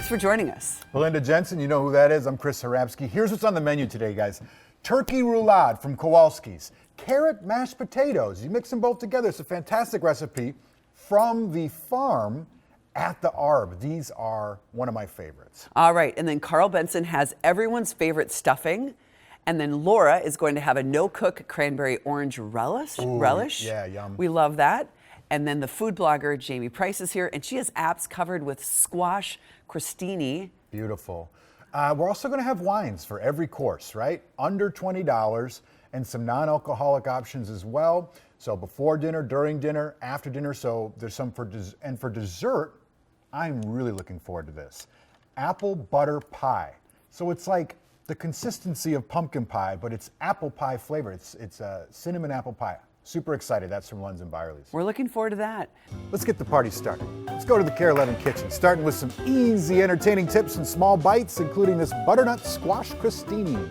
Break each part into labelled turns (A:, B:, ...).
A: Thanks for joining us.
B: Belinda Jensen, you know who that is. I'm Chris Harapsky. Here's what's on the menu today, guys. Turkey roulade from Kowalski's. Carrot mashed potatoes. You mix them both together. It's a fantastic recipe from the farm at the Arb. These are one of my favorites.
A: All right, and then Carl Benson has everyone's favorite stuffing. And then Laura is going to have a no-cook cranberry orange relish.
B: Yeah, yum.
A: We love that. And then the food blogger Jamie Price is here, and she has apps covered with squash crostini.
B: Beautiful. We're also going to have wines for every course, right? Under $20, and some non-alcoholic options as well. So before dinner, during dinner, after dinner. So there's some for dessert. I'm really looking forward to this. Apple butter pie. So it's like the consistency of pumpkin pie, but it's apple pie flavor. It's a cinnamon apple pie. Super excited. That's from Lunds and Byerly's.
A: We're looking forward to that.
B: Let's get the party started. Let's go to the Care 11 kitchen, starting with some easy, entertaining tips and small bites, including this butternut squash crostini.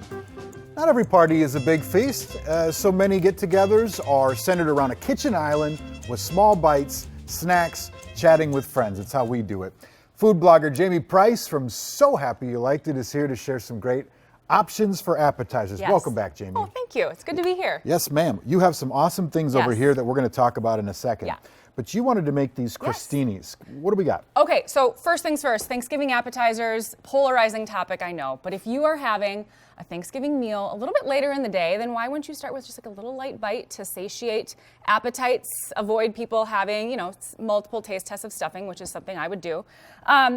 B: Not every party is a big feast. So many get-togethers are centered around a kitchen island with small bites, snacks, chatting with friends. It's how we do it. Food blogger Jamie Price from So Happy You Liked It is here to share some great options for appetizers.
C: Yes.
B: Welcome back, Jamie.
C: Oh, thank you. It's good to be here.
B: Yes, ma'am. You have some awesome things over here that we're going to talk about in a second.
C: Yeah.
B: But you wanted to make these crostinis. What do we got?
C: Okay, so first things first, Thanksgiving appetizers, polarizing topic, I know. But if you are having a Thanksgiving meal a little bit later in the day, then why wouldn't you start with just like a little light bite to satiate appetites, avoid people having, you know, multiple taste tests of stuffing, which is something I would do.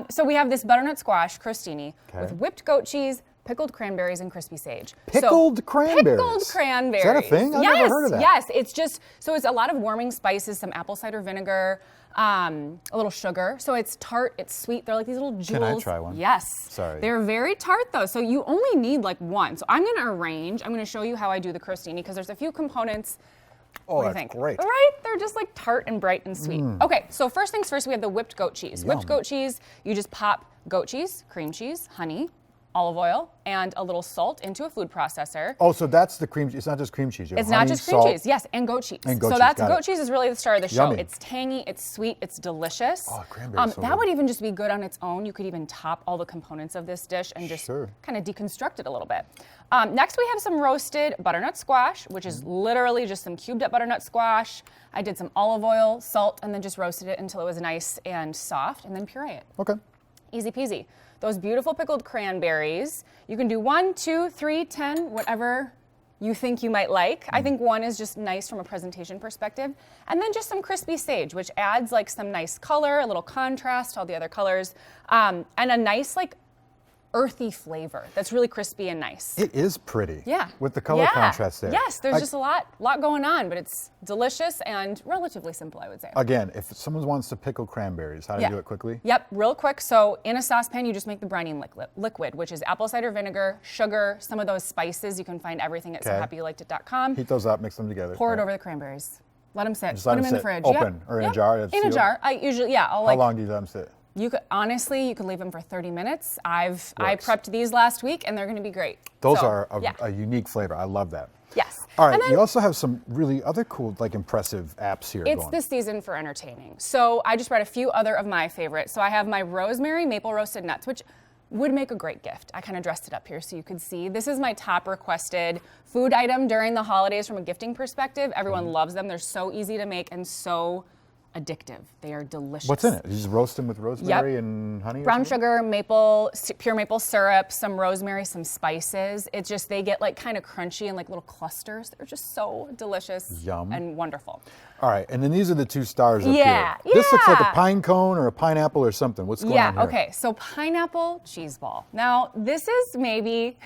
C: So we have this butternut squash crostini with whipped goat cheese, pickled cranberries, and crispy sage.
B: Pickled cranberries?
C: Pickled cranberries.
B: Is that a thing? I've never heard of that.
C: Yes, it's just, so it's a lot of warming spices, some apple cider vinegar, a little sugar. So it's tart, it's sweet. They're like these little jewels.
B: Can I try one?
C: Yes.
B: Sorry.
C: They're very tart though, so you only need like one. So I'm gonna arrange, I'm gonna show you how I do the crostini because there's a few components.
B: Oh,
C: What do you
B: that's
C: think?
B: great.
C: Right? They're just like tart and bright and sweet. Okay, so first things first, we have the whipped goat cheese.
B: Yum.
C: Whipped goat cheese, you just pop goat cheese, cream cheese, honey, olive oil, and a little salt into a food processor.
B: Oh, so that's the cream cheese. It's not just cream cheese. You have
C: It's not
B: honey,
C: just cream
B: salt.
C: cheese, yes, and goat cheese.
B: And goat
C: so
B: cheese,
C: that's
B: got
C: goat
B: it.
C: cheese is really the star of the show.
B: Yummy.
C: It's tangy, it's sweet, it's delicious.
B: Oh, cranberry's so
C: that
B: good.
C: would even just be good on its own. You could even top all the components of this dish and just kind of deconstruct it a little bit. Next, we have some roasted butternut squash, which is literally just some cubed up butternut squash. I did some olive oil, salt, and then just roasted it until it was nice and soft, and then puree it.
B: Okay.
C: Easy peasy. Those beautiful pickled cranberries, you can do 1, 2, 3, 10, whatever you think you might like. I think 1 is just nice from a presentation perspective. And then just some crispy sage, which adds like some nice color, a little contrast to all the other colors, and a nice like earthy flavor that's really crispy and nice.
B: It is pretty.
C: Yeah.
B: With the color contrast there.
C: Yes, there's just a lot going on, but it's delicious and relatively simple, I would say.
B: Again, if someone wants to pickle cranberries, how do you do it quickly?
C: Yep, real quick. So in a saucepan, you just make the brining liquid, which is apple cider vinegar, sugar, some of those spices. You can find everything at sohappyyoulikedit.com.
B: Heat those up, mix them together.
C: Pour it over the cranberries. Let them sit.
B: Just
C: Put
B: let
C: them
B: them
C: in the
B: sit
C: fridge.
B: open or in a jar? That's
C: In a
B: sealed?
C: jar. I usually,
B: How long do you let them sit?
C: You could honestly, you could leave them for 30 minutes. I
B: Works.
C: prepped these last week, and they're going to be great.
B: Those
C: So,
B: are
C: yeah.
B: a unique flavor. I love that.
C: Yes.
B: All right,
C: And then-
B: you also have some really other cool, like impressive apps here
C: It's
B: going.
C: the season for entertaining. So I just brought a few other of my favorites. So I have my rosemary maple roasted nuts, which would make a great gift. I kind of dressed it up here so you could see. This is my top requested food item during the holidays from a gifting perspective. Everyone loves them. They're so easy to make and so addictive. They are delicious.
B: What's in it? You just roast them with rosemary and honey? or
C: Brown
B: something?
C: sugar, pure maple syrup, some rosemary, some spices. It's just, they get like kind of crunchy and like little clusters. They're just so delicious
B: Yum.
C: and wonderful.
B: All right, and then these are the 2 stars up
C: Yeah,
B: here. This looks like a
C: yeah.
B: pine cone or a pineapple or something. What's going on here?
C: Okay, so pineapple cheese ball. Now, this is maybe,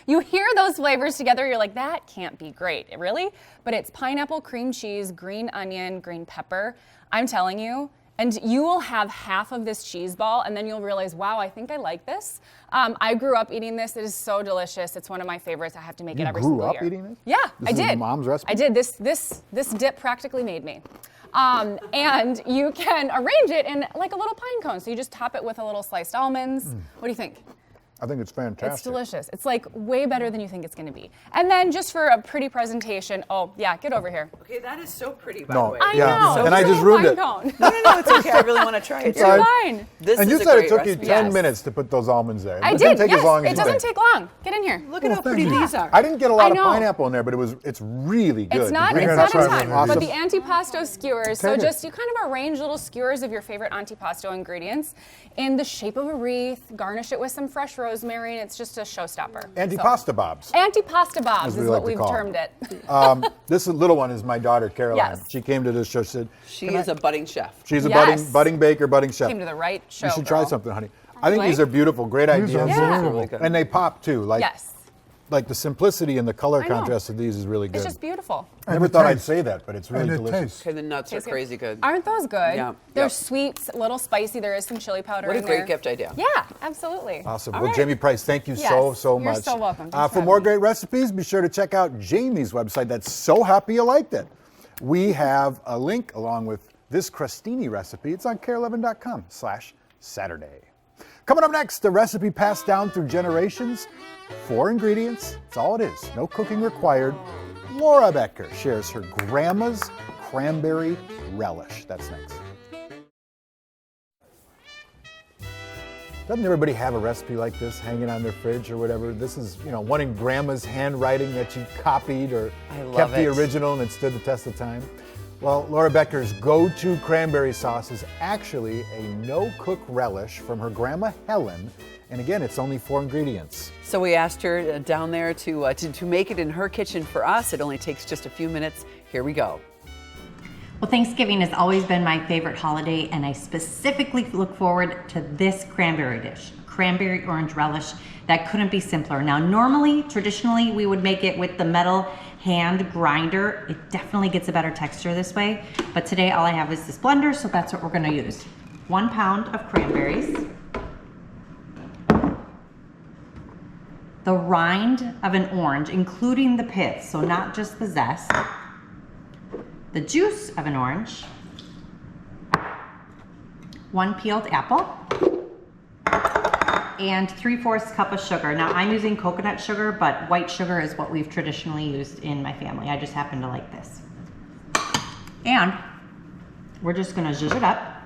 C: you hear those flavors together, you're like, that can't be great, really? But it's pineapple, cream cheese, green onion, green pepper. I'm telling you, and you will have half of this cheese ball, and then you'll realize, wow, I think I like this. I grew up eating this. It is so delicious. It's one of my favorites. I have to make it every single year.
B: You grew up eating this?
C: Yeah,
B: This
C: I
B: is
C: did.
B: Mom's recipe?
C: I did. This dip practically made me. And you can arrange it in like a little pine cone. So you just top it with a little sliced almonds. What do you think?
B: I think it's fantastic.
C: It's delicious. It's like way better than you think it's going to be. And then just for a pretty presentation, oh yeah, get over here.
A: Okay, that is so pretty, by
B: No,
A: the way.
C: I
B: Yeah,
C: know.
B: no. And I
C: It's a
B: just ruined
C: wine
B: it.
C: cone.
A: No, it's okay. I really want to try it.
C: You're
A: too.
C: fine.
A: This
B: And
A: is
B: you
A: a
B: said it
A: great
B: took you
A: recipe.
B: 10
A: Yes.
B: minutes to put those almonds there.
C: I
B: It
C: did.
B: didn't take
C: Yes,
B: as long as
C: it
B: you
C: doesn't
B: think.
C: take long. Get in here.
A: Look at how pretty these are.
B: I didn't get a lot
C: I
B: of
C: know.
B: pineapple in there, but it's really good.
C: It's not,
B: You're
C: it's
B: gonna
C: not
B: have
C: a
B: to try
C: ton,
B: it. Awesome.
C: but the antipasto skewers. So
B: Take it.
C: just you kind of arrange little skewers of your favorite antipasto ingredients in the shape of a wreath. Garnish it with some fresh rosemary, and it's just a showstopper.
B: Antipasta bobs.
C: Antipasta bobs
B: As we
C: is
B: like
C: what
B: to
C: we've
B: call
C: termed
B: them.
C: it.
B: This little one is my daughter Caroline.
C: Yes.
B: She came to this show. She said
A: She is a budding chef.
B: she's a
C: Yes.
B: budding baker, budding chef.
C: Came to the right show.
B: You should try
C: girl.
B: something, honey. I think these
C: like?
B: are beautiful, great ideas.
D: are
C: Yeah.
A: Really good.
B: And they pop too. Like
C: Yes,
B: like the simplicity and the color
C: I know.
B: contrast of these is really good.
C: it's just beautiful.
B: I never
D: And
B: thought
D: the
B: I'd
D: taste.
B: say that, but it's really
D: And it
B: delicious.
D: tastes.
A: Okay, the nuts are
C: Tastes good.
A: crazy good.
C: Aren't those good?
A: Yeah.
C: They're
A: Yep.
C: sweet, a little spicy. There is some chili powder
A: What a
C: in
A: great
C: there.
A: gift idea.
C: Yeah, absolutely.
B: Awesome.
A: All
B: well,
A: right.
B: Jamie Price, thank you
C: Yes,
B: so
C: you're
B: much.
C: so welcome. Thanks
B: For
C: for
B: more
C: having me.
B: great recipes, be sure to check out Jamie's website. That's so happy you liked it. We have a link along with this crostini recipe. It's on care11.com/Saturday. Coming up next, the recipe passed down through generations. 4 ingredients. That's all it is. No cooking required. Laura Becker shares her grandma's cranberry relish. That's next. Doesn't everybody have a recipe like this hanging on their fridge or whatever? This is, one in grandma's handwriting that you copied or
A: I love
B: kept the
A: it.
B: original and it stood the test of time. Well, Laura Becker's go-to cranberry sauce is actually a no-cook relish from her grandma Helen. And again, it's only 4 ingredients.
A: So we asked her down there to make it in her kitchen for us. It only takes just a few minutes. Here we go.
E: Well, Thanksgiving has always been my favorite holiday, and I specifically look forward to this cranberry dish, cranberry orange relish. That couldn't be simpler. Now, normally, traditionally, we would make it with the metal hand grinder. It definitely gets a better texture this way, but today all I have is this blender, so that's what we're gonna use. 1 pound of cranberries, the rind of an orange, including the pith, so not just the zest, the juice of an orange, 1 peeled apple, and 3/4 cup of sugar. Now I'm using coconut sugar, but white sugar is what we've traditionally used in my family. I just happen to like this. And we're just gonna zhuzh it up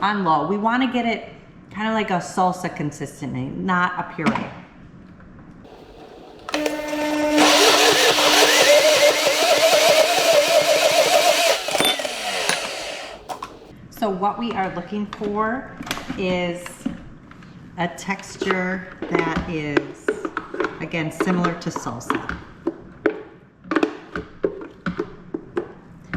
E: on low. We wanna get it kind of like a salsa consistency, not a puree. So what we are looking for is a texture that is, again, similar to salsa.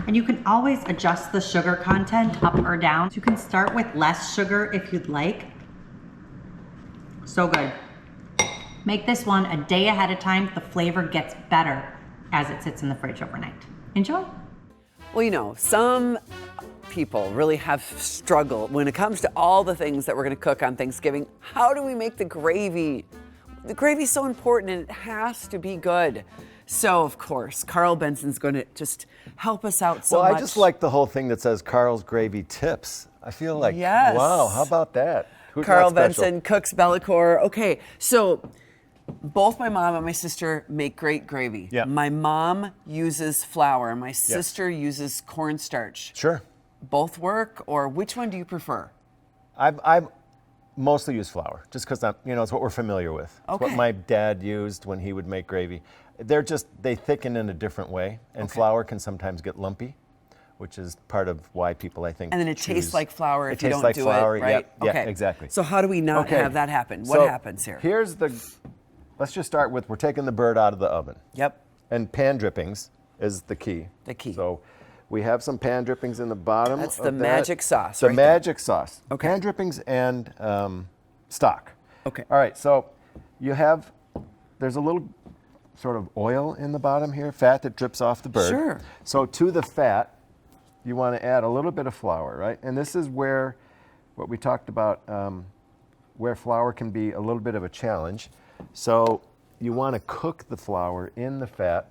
E: And you can always adjust the sugar content up or down. So you can start with less sugar if you'd like. So good. Make this one a day ahead of time. The flavor gets better as it sits in the fridge overnight. Enjoy.
A: Well, some people really have struggled when it comes to all the things that we're going to cook on Thanksgiving. How do we make the gravy? The gravy's so important and it has to be good. So, of course, Carl Benson's going to just help us out so much.
F: I just like the whole thing that says Carl's Gravy Tips. I feel like,
A: Yes.
F: wow, how about that? Who's
A: Carl
F: not special?
A: Benson cooks Bellicor. Okay, so both my mom and my sister make great gravy.
F: Yeah.
A: My mom uses flour. My sister uses cornstarch.
F: Sure.
A: Both work, or which one do you prefer?
F: I've mostly used flour, just because it's what we're familiar with. It's
A: Okay.
F: what my dad used when he would make gravy. They thicken in a different way, and flour can sometimes get lumpy, which is part of why people, I think,
A: And then it tastes
F: choose-
A: like flour if
F: It
A: you
F: tastes
A: don't
F: like
A: do
F: flour,
A: it, right?
F: Yeah,
A: Okay.
F: exactly.
A: So how do we not
F: Okay.
A: have that happen? What
F: So
A: happens here?
F: Let's just start with, we're taking the bird out of the oven.
A: Yep.
F: And pan drippings is the key.
A: The key.
F: So we have some pan drippings in the bottom.
A: That's
F: of
A: the
F: that.
A: magic sauce
F: The
A: right there.
F: magic sauce.
A: Okay.
F: Pan drippings and stock.
A: Okay.
F: All right, so there's a little sort of oil in the bottom here, fat that drips off the bird.
A: Sure.
F: So to the fat, you want to add a little bit of flour, right? And this is where, what we talked about, where flour can be a little bit of a challenge. So you want to cook the flour in the fat,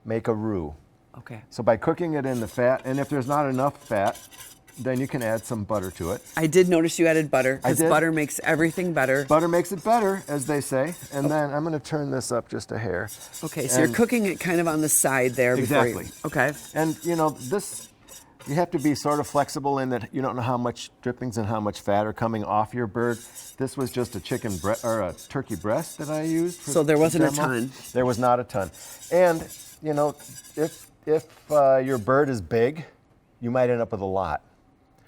F: make a roux.
A: Okay.
F: So by cooking it in the fat, and if there's not enough fat, then you can add some butter to it.
A: I did notice you added butter, because
F: did.
A: butter makes everything better.
F: Butter makes it better, as they say. And then I'm going to turn this up just a hair.
A: Okay, so you're cooking it kind of on the side there.
F: Exactly.
A: Okay.
F: And you know, this, you have to be sort of flexible in that you don't know how much drippings and how much fat are coming off your bird. This was just a or a turkey breast that I used.
A: So there wasn't a
F: demo.
A: ton.
F: There was not a ton. And you know, if your bird is big, you might end up with a lot.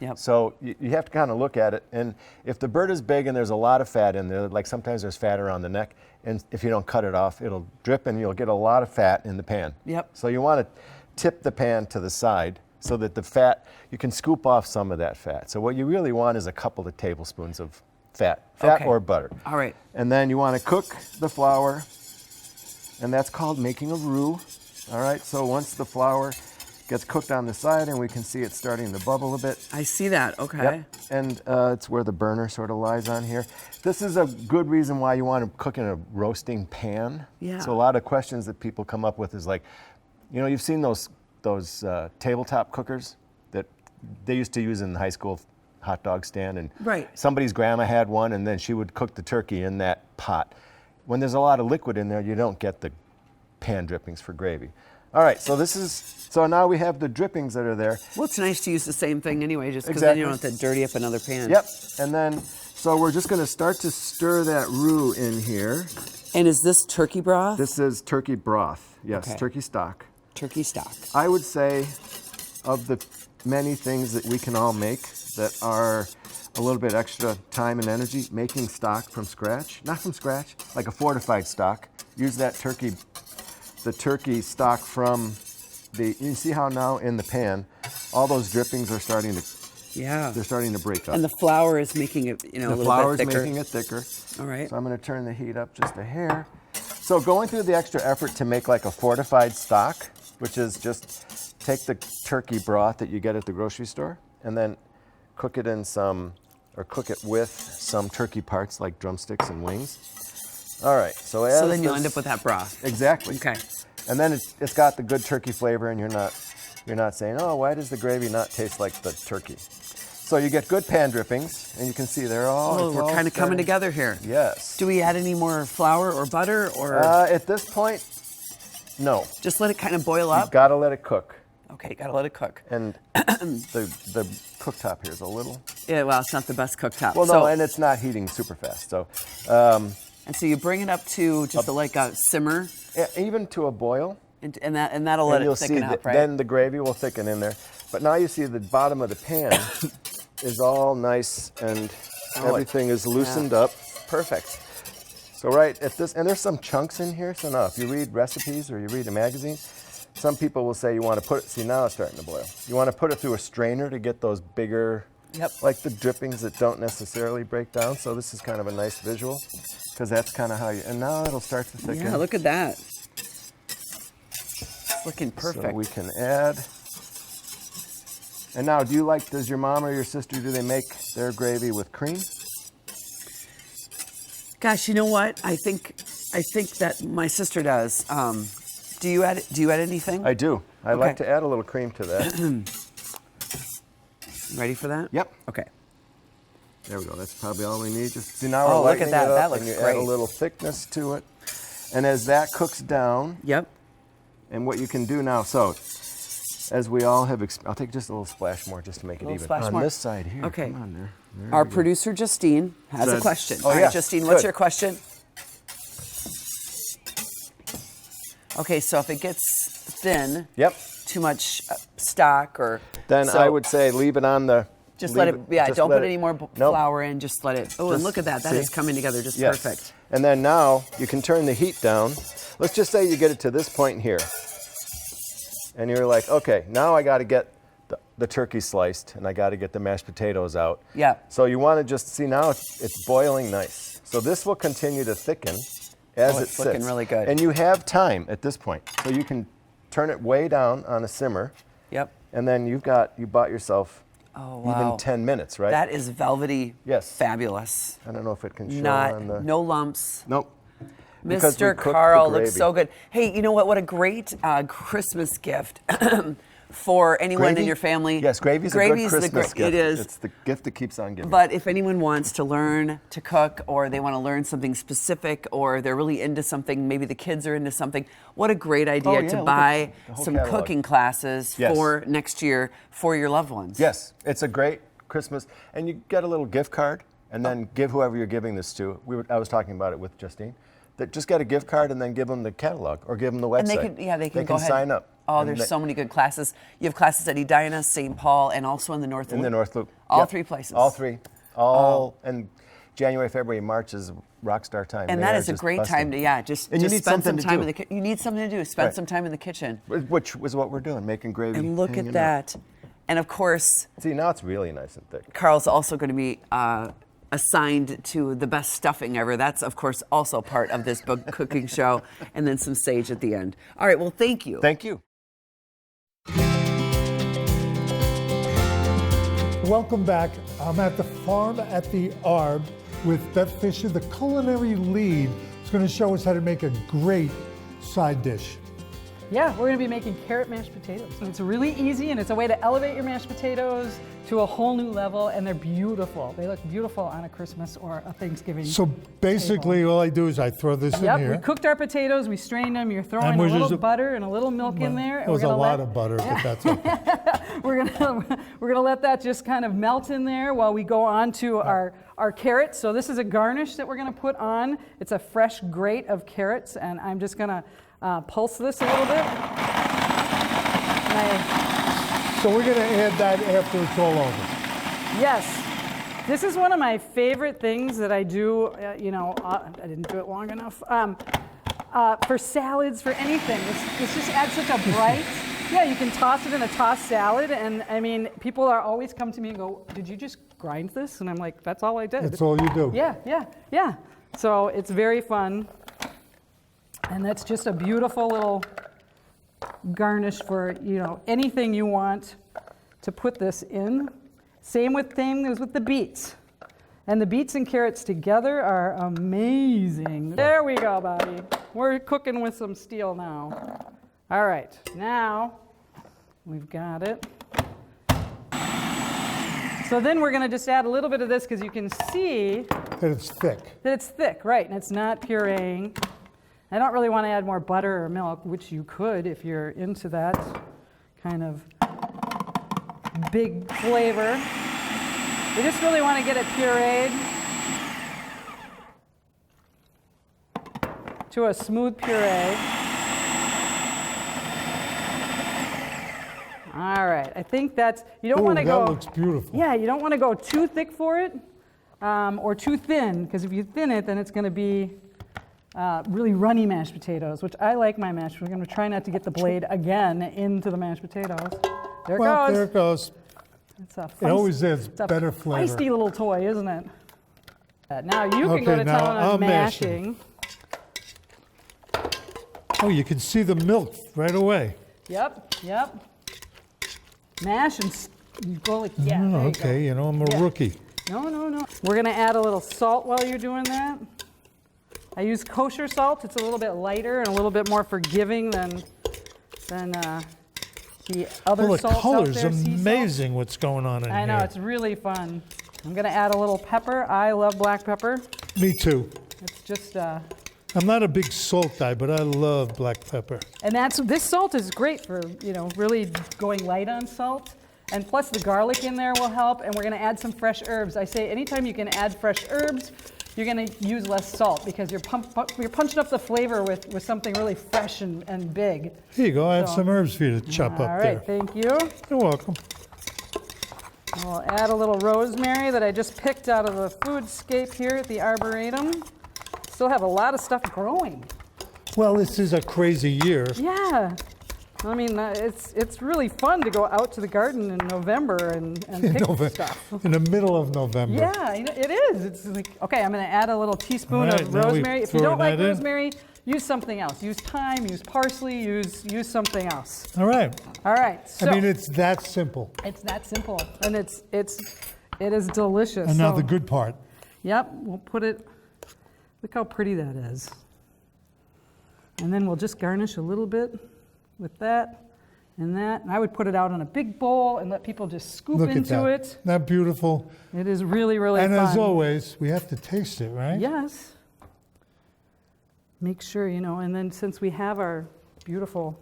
A: Yep.
F: So you have to kind of look at it. And if the bird is big and there's a lot of fat in there, like sometimes there's fat around the neck, and if you don't cut it off, it'll drip and you'll get a lot of fat in the pan.
A: Yep.
F: So you want to tip the pan to the side so that the fat, you can scoop off some of that fat. So what you really want is a couple of tablespoons of fat
A: Okay.
F: or butter.
A: All right.
F: And then you want to cook the flour, and that's called making a roux. All right, so once the flour gets cooked on the side and we can see it starting to bubble a bit.
A: I see that. Okay.
F: Yep. And it's where the burner sort of lies on here. This is a good reason why you want to cook in a roasting pan.
A: Yeah.
F: So a lot of questions that people come up with is like, you know, you've seen those tabletop cookers that they used to use in the high school hot dog stand, and
A: Right.
F: somebody's grandma had one, and then she would cook the turkey in that pot. When there's a lot of liquid in there, you don't get the pan drippings for gravy. All right, so now we have the drippings that are there.
A: Well, it's nice to use the same thing anyway, just because then you don't
F: Exactly.
A: have to dirty up another pan.
F: Yep, and then, so we're just gonna start to stir that roux in here.
A: And is this turkey broth?
F: This is turkey broth, yes,
A: Okay.
F: turkey stock.
A: Turkey stock.
F: I would say of the many things that we can all make that are a little bit extra time and energy, making stock from scratch, not from scratch, like a fortified stock. Use that the turkey stock from you see how now in the pan, all those drippings are starting to break up.
A: And the flour is making it, a
F: The
A: little
F: flour
A: bit
F: is
A: thicker.
F: making it thicker.
A: All right.
F: So I'm going to turn the heat up just a hair. So going through the extra effort to make like a fortified stock, which is just take the turkey broth that you get at the grocery store and then cook it with some turkey parts like drumsticks and wings. All right. So
A: then you'll end up with that broth.
F: Exactly.
A: Okay.
F: And then it's got the good turkey flavor, and you're not saying, oh, why does the gravy not taste like the turkey? So you get good pan drippings, and you can see they're all.
A: Oh, we're kind of coming together here.
F: Yes.
A: Do we add any more flour or butter, or
F: At this point, no.
A: just let it kind of boil
F: You've
A: up?
F: got to let it cook.
A: Okay, gotta let it cook.
F: And the cooktop here is a little.
A: Yeah, well, it's not the best cooktop.
F: Well,
A: so,
F: no, and it's not heating super fast. So
A: and so you bring it up to just like a simmer,
F: even to a boil,
A: and that'll let
F: and you'll
A: it thicken
F: see
A: up, right?
F: then the gravy will thicken in there. But now you see the bottom of the pan is all nice and everything is loosened up.
A: Perfect.
F: So right at this, and there's some chunks in here. So now if you read recipes or you read a magazine, some people will say you want to put it, see now it's starting to boil. You want to put it through a strainer to get those bigger, like the drippings that don't necessarily break down. So this is kind of a nice visual because that's kind of how you, and now it'll start to thicken.
A: Yeah, look at that. It's looking perfect.
F: So we can add. And now, does your mom or your sister, do they make their gravy with cream?
A: Gosh, you know what? I think that my sister does. Do you add anything?
F: I do. I like
A: Okay.
F: to add a little cream to that.
A: Ready for that?
F: Yep.
A: Okay.
F: There we go. That's probably all we need. Just see now
A: Oh,
F: we're
A: look at
F: lightening
A: that.
F: it up,
A: That looks
F: and you add
A: great.
F: a little thickness to it. And as that cooks down,
A: Yep.
F: and what you can do now, so as we all have, I'll take just a little splash more just to make it
A: Little
F: even.
A: splash
F: On
A: more.
F: this side here.
A: Okay.
F: Come on there.
A: Our producer Justine has a
F: Says-
A: question.
F: Oh,
A: All right,
F: yeah.
A: Justine, what's
F: Good.
A: your question? Okay, so if it gets thin,
F: Yep.
A: too much stock, or
F: Then
A: so
F: I would say leave it on the.
A: just
F: leave
A: let it. Yeah,
F: just
A: don't
F: let
A: put
F: it-
A: any more
F: Nope.
A: flour in. Just let it. Oh, and
F: Just-
A: look at that. That
F: see?
A: is coming together just
F: Yes.
A: perfect.
F: And then now you can turn the heat down. Let's just say you get it to this point here. And you're like, okay, now I got to get the turkey sliced and I got to get the mashed potatoes out.
A: Yeah.
F: So you want to just see now it's boiling nice. So this will continue to thicken as it
A: it's
F: sits.
A: looking really good.
F: And you have time at this point. So you can turn it way down on a simmer.
A: Yep.
F: And then you bought yourself
A: Oh wow.
F: even 10 minutes, right?
A: That is velvety.
F: Yes.
A: Fabulous.
F: I don't know if it can show on the.
A: No lumps.
F: Nope. Because we
A: Mr.
F: cooked the
A: Carl looks
F: gravy.
A: so good. Hey, you know what? What a great Christmas gift for anyone in
F: Gravy?
A: your family.
F: Yes, gravy's a
A: Gravy's
F: good
A: the
F: Christmas gift.
A: It is.
F: It's the gift that keeps on giving.
A: But if anyone wants to learn to cook, or they want to learn something specific, or they're really into something, maybe the kids are into something, what a great idea
F: yeah,
A: to
F: look
A: buy
F: at the whole
A: some
F: catalog.
A: cooking classes
F: Yes.
A: for next year for your loved ones.
F: Yes, it's a great Christmas, and you get a little gift card, and then give whoever you're giving this to. I was talking about it with Justine. That just get a gift card and then give them the catalog or give them the website.
A: And they can go ahead.
F: sign up.
A: Oh,
F: And
A: there's
F: they-
A: so many good classes. You have classes at Edina, St. Paul, and also in the North Loop.
F: in the North Loop.
A: All
F: Yep.
A: 3 places.
F: All 3. And January, February, March is rockstar time.
A: And
F: They
A: that
F: are
A: is a
F: just
A: great
F: busting.
A: time to just
F: And you need
A: spend some
F: something to
A: time
F: do.
A: in the kitchen. You need something to do. Spend
F: Right.
A: some time in the kitchen.
F: Which was what we're doing, making gravy.
A: And look
F: hanging
A: at
F: out.
A: that. And of course,
F: See, now it's really nice and thick.
A: Carl's also going to be assigned to the best stuffing ever. That's, of course, also part of this book cooking show. And then some sage at the end. All right, well, thank you.
F: Thank you.
D: Welcome back. I'm at the farm at the Arb with Beth Fisher, the culinary lead. It's going to show us how to make a great side dish.
G: Yeah, we're going to be making carrot mashed potatoes. And it's really easy, and it's a way to elevate your mashed potatoes to a whole new level, and they're beautiful. They look beautiful on a Christmas or a Thanksgiving.
D: So basically, all I do is I throw this in
G: Yep,
D: here.
G: we cooked our potatoes, we strained them, you're throwing
D: And
G: a
D: we're
G: little
D: just-
G: butter and a little milk in there. And
D: It was
G: we're
D: a
G: gonna
D: lot
G: let-
D: of butter, but that's okay.
G: We're gonna let that just kind of melt in there while we go on to our carrots. So this is a garnish that we're gonna put on. It's a fresh grate of carrots, and I'm just gonna pulse this a little bit.
D: So we're going to add that after it's all over.
G: Yes, this is one of my favorite things that I do. I didn't do it long enough. For salads, for anything, this just adds such a bright. Yeah, you can toss it in a tossed salad, and I mean, people are always come to me and go, "Did you just grind this?" And I'm like, "That's all I did."
D: That's all you do.
G: Yeah. So it's very fun, and that's just a beautiful little garnish for anything you want to put this in. Same as with the beets. And the beets and carrots together are amazing. There we go, Bobby. We're cooking with some steel now. All right, now we've got it. So then we're gonna just add a little bit of this because you can see
D: That it's thick.
G: that it's thick, right, and it's not pureeing. I don't really want to add more butter or milk, which you could if you're into that kind of big flavor. We just really want to get it pureed to a smooth puree. All right, I think that's, you don't
D: Ooh,
G: want to go.
D: that looks beautiful.
G: Yeah, you don't want to go too thick for it or too thin, because if you thin it, then it's going to be really runny mashed potatoes, which I like my mashed. We're going to try not to get the blade again into the mashed potatoes. There it
D: Well,
G: goes.
D: there it goes.
G: It's a
D: It always adds
G: it's a
D: better flavor.
G: feisty little toy, isn't it? Now you can
D: Okay,
G: go to
D: now
G: town on
D: I'm mashing.
G: mashing.
D: Oh, you can see the milk right away.
G: Yep. Mash and you go like, yeah.
D: Oh,
G: there you
D: okay,
G: go.
D: I'm a
G: Yeah.
D: rookie.
G: No. We're going to add a little salt while you're doing that. I use kosher salt. It's a little bit lighter and a little bit more forgiving than the other
D: Well, the
G: salts out
D: color's
G: there. Sea salt.
D: amazing what's going on in
G: I know,
D: here.
G: it's really fun. I'm going to add a little pepper. I love black pepper.
D: Me too.
G: It's just,
D: I'm not a big salt guy, but I love black pepper.
G: and this salt is great for, really going light on salt. And plus the garlic in there will help. And we're going to add some fresh herbs. I say anytime you can add fresh herbs, you're going to use less salt because you're punching up the flavor with something really fresh and big.
D: Here you go. I have
G: So-
D: some herbs for you to chop
G: All
D: up
G: right,
D: there.
G: thank you.
D: You're welcome.
G: We'll add a little rosemary that I just picked out of the foodscape here at the Arboretum. Still have a lot of stuff growing.
D: Well, this is a crazy year.
G: Yeah. I mean, it's really fun to go out to the garden in November and pick stuff.
D: In the middle of November.
G: Yeah, it is. It's like, okay, I'm going to add a little teaspoon
D: All right,
G: of
D: now we
G: rosemary. If you
D: throw
G: don't like
D: that in.
G: rosemary, use something else. Use thyme, use parsley, use something else.
D: All right.
G: All right. So
D: I mean, it's that simple.
G: it's that simple, and it is delicious.
D: And now
G: So-
D: the good part.
G: Yep, we'll put it, look how pretty that is. And then we'll just garnish a little bit with that. And I would put it out in a big bowl and let people just scoop
D: Look at
G: into
D: that.
G: it.
D: Isn't that beautiful?
G: It is really, really
D: And
G: fun.
D: as always, we have to taste it, right?
G: Yes. Make sure, and then since we have our beautiful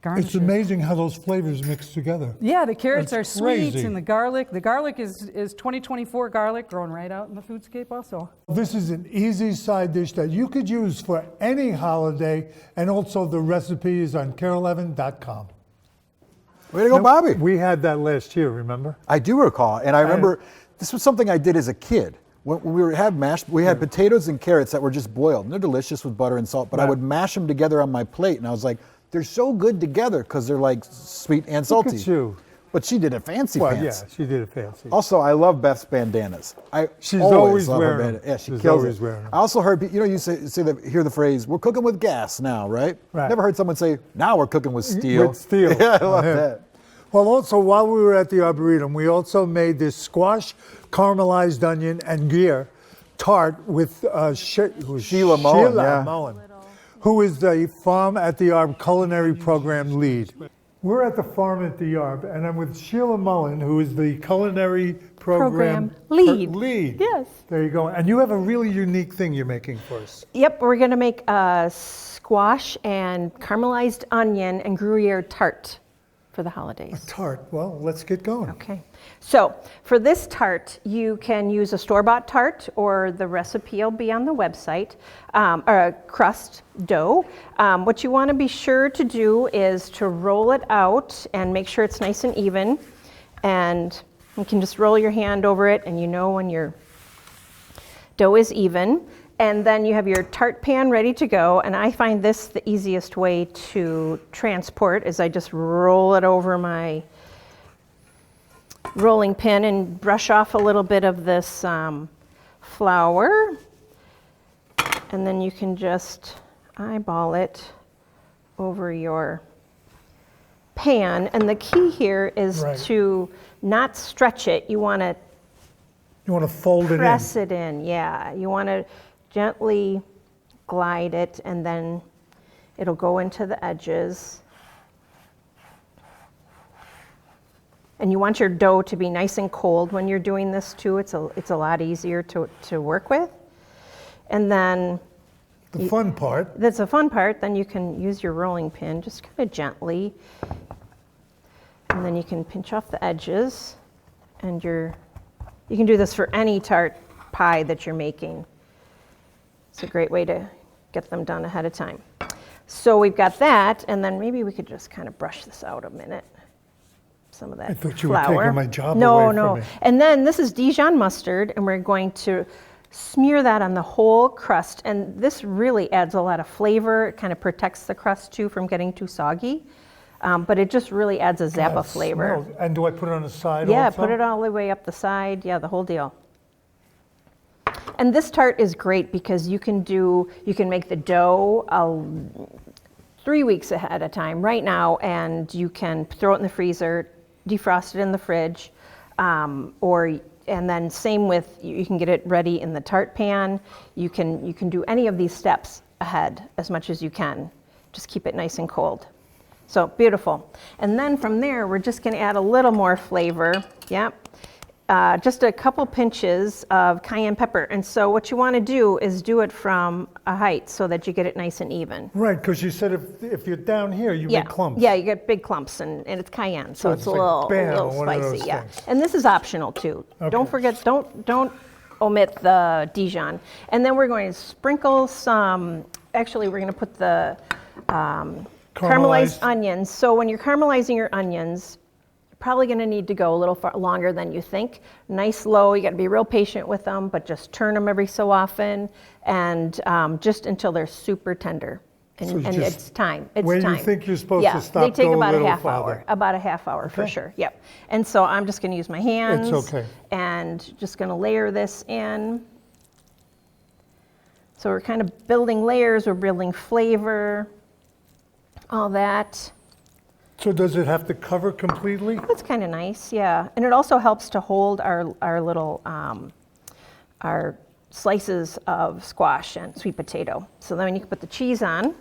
G: garnishes.
D: It's amazing how those flavors mix together.
G: Yeah, the carrots
D: It's
G: are sweet
D: crazy.
G: and the garlic is 2024 garlic growing right out in the foodscape also.
D: This is an easy side dish that you could use for any holiday, and also the recipe is on carol11.com.
B: Way to go, Bobby.
D: We had that last year, remember?
B: I do recall, and I remember this was something I did as a kid. When we had we had potatoes and carrots that were just boiled. And they're delicious with butter and salt, but I
D: Right.
B: would mash them together on my plate, and I was like, they're so good together because they're like sweet and salty.
D: Look at you.
B: But she did it fancy
D: Well,
B: pants.
D: yeah, she did it fancy.
B: Also, I love Beth's bandanas.
D: She's always
B: love her
D: wearing
B: bandana.
D: them.
B: Yeah, she
D: She's
B: kills
D: always
B: it.
D: wearing them.
B: I also heard, you hear the phrase, we're cooking with gas now, right?
D: Right.
B: Never heard someone say, now we're cooking with steel.
D: With steel.
B: Yeah, I love
D: Yeah.
B: that.
D: Well, also, while we were at the Arboretum, we also made this squash, caramelized onion, and gyre tart with
B: Sheila Mullen, yeah.
D: Mullen, who is the Farm at the Arb culinary program lead. We're at the Farm at the Arb, and I'm with Sheila Mullen, who is the culinary program
H: lead.
D: lead.
H: Yes.
D: There you go. And you have a really unique thing you're making for us.
H: Yep, we're going to make a squash and caramelized onion and Gruyere tart for the holidays.
D: Tart. Well, let's get going.
H: Okay. So for this tart, you can use a store-bought tart, or the recipe will be on the website, or a crust dough. What you want to be sure to do is to roll it out and make sure it's nice and even. And you can just roll your hand over it, and you know when your dough is even. And then you have your tart pan ready to go. And I find this the easiest way to transport is I just roll it over my rolling pin and brush off a little bit of this flour. And then you can just eyeball it over your pan. And the key here is
D: Right.
H: to not stretch it. You want to
D: You want to fold it in.
H: press it in, yeah. You want to gently glide it, and then it'll go into the edges. And you want your dough to be nice and cold when you're doing this too. It's a lot easier to work with. And then
D: The fun part.
H: that's the fun part. Then you can use your rolling pin just kind of gently. And then you can pinch off the edges, and you can do this for any tart pie that you're making. It's a great way to get them done ahead of time. So we've got that, and then maybe we could just kind of brush this out a minute. Some of that
D: I thought you were
H: flour.
D: taking my job
H: no,
D: away from
H: no.
D: me.
H: And then this is Dijon mustard, and we're going to smear that on the whole crust. And this really adds a lot of flavor. It kind of protects the crust too from getting too soggy. But it just really adds a zap
D: God,
H: of flavor.
D: smells- And do I put it on the side
H: Yeah,
D: also?
H: put it all the way up the side. Yeah, the whole deal. And this tart is great because you can make the dough 3 weeks ahead of time right now, and you can throw it in the freezer, defrost it in the fridge, and then same with, you can get it ready in the tart pan. You can do any of these steps ahead as much as you can. Just keep it nice and cold. So beautiful. And then from there, we're just going to add a little more flavor. Yep. Just a couple pinches of cayenne pepper. And so what you want to do is do it from a height so that you get it nice and even.
D: Right, because you said if you're down here, you
H: Yeah,
D: make clumps.
H: yeah, you get big clumps, and it's cayenne, so it's
D: it's
H: a
D: like,
H: little,
D: bam,
H: little
D: one of those
H: spicy. Yeah,
D: things.
H: and this is optional too. Don't
D: Okay.
H: forget, don't omit the Dijon. And then we're going to sprinkle some. Actually, we're going to put the caramelized
D: Caramelized.
H: onions. So when you're caramelizing your onions, you're probably going to need to go a little far longer than you think. Nice low. You got to be real patient with them, but just turn them every so often, and just until they're super tender. And,
D: So you
H: and
D: just-
H: it's time. It's
D: when you
H: time.
D: think you're supposed to
H: yeah,
D: stop,
H: they take
D: go a
H: about a
D: little
H: half
D: farther.
H: hour. About a half hour for
D: Okay.
H: sure. Yep. And so I'm just going to use my hands.
D: It's okay.
H: And just going to layer this in. So we're kind of building layers. We're building flavor. All that.
D: So does it have to cover completely?
H: That's kind of nice, yeah. And it also helps to hold our little our slices of squash and sweet potato. So then you can put the cheese on.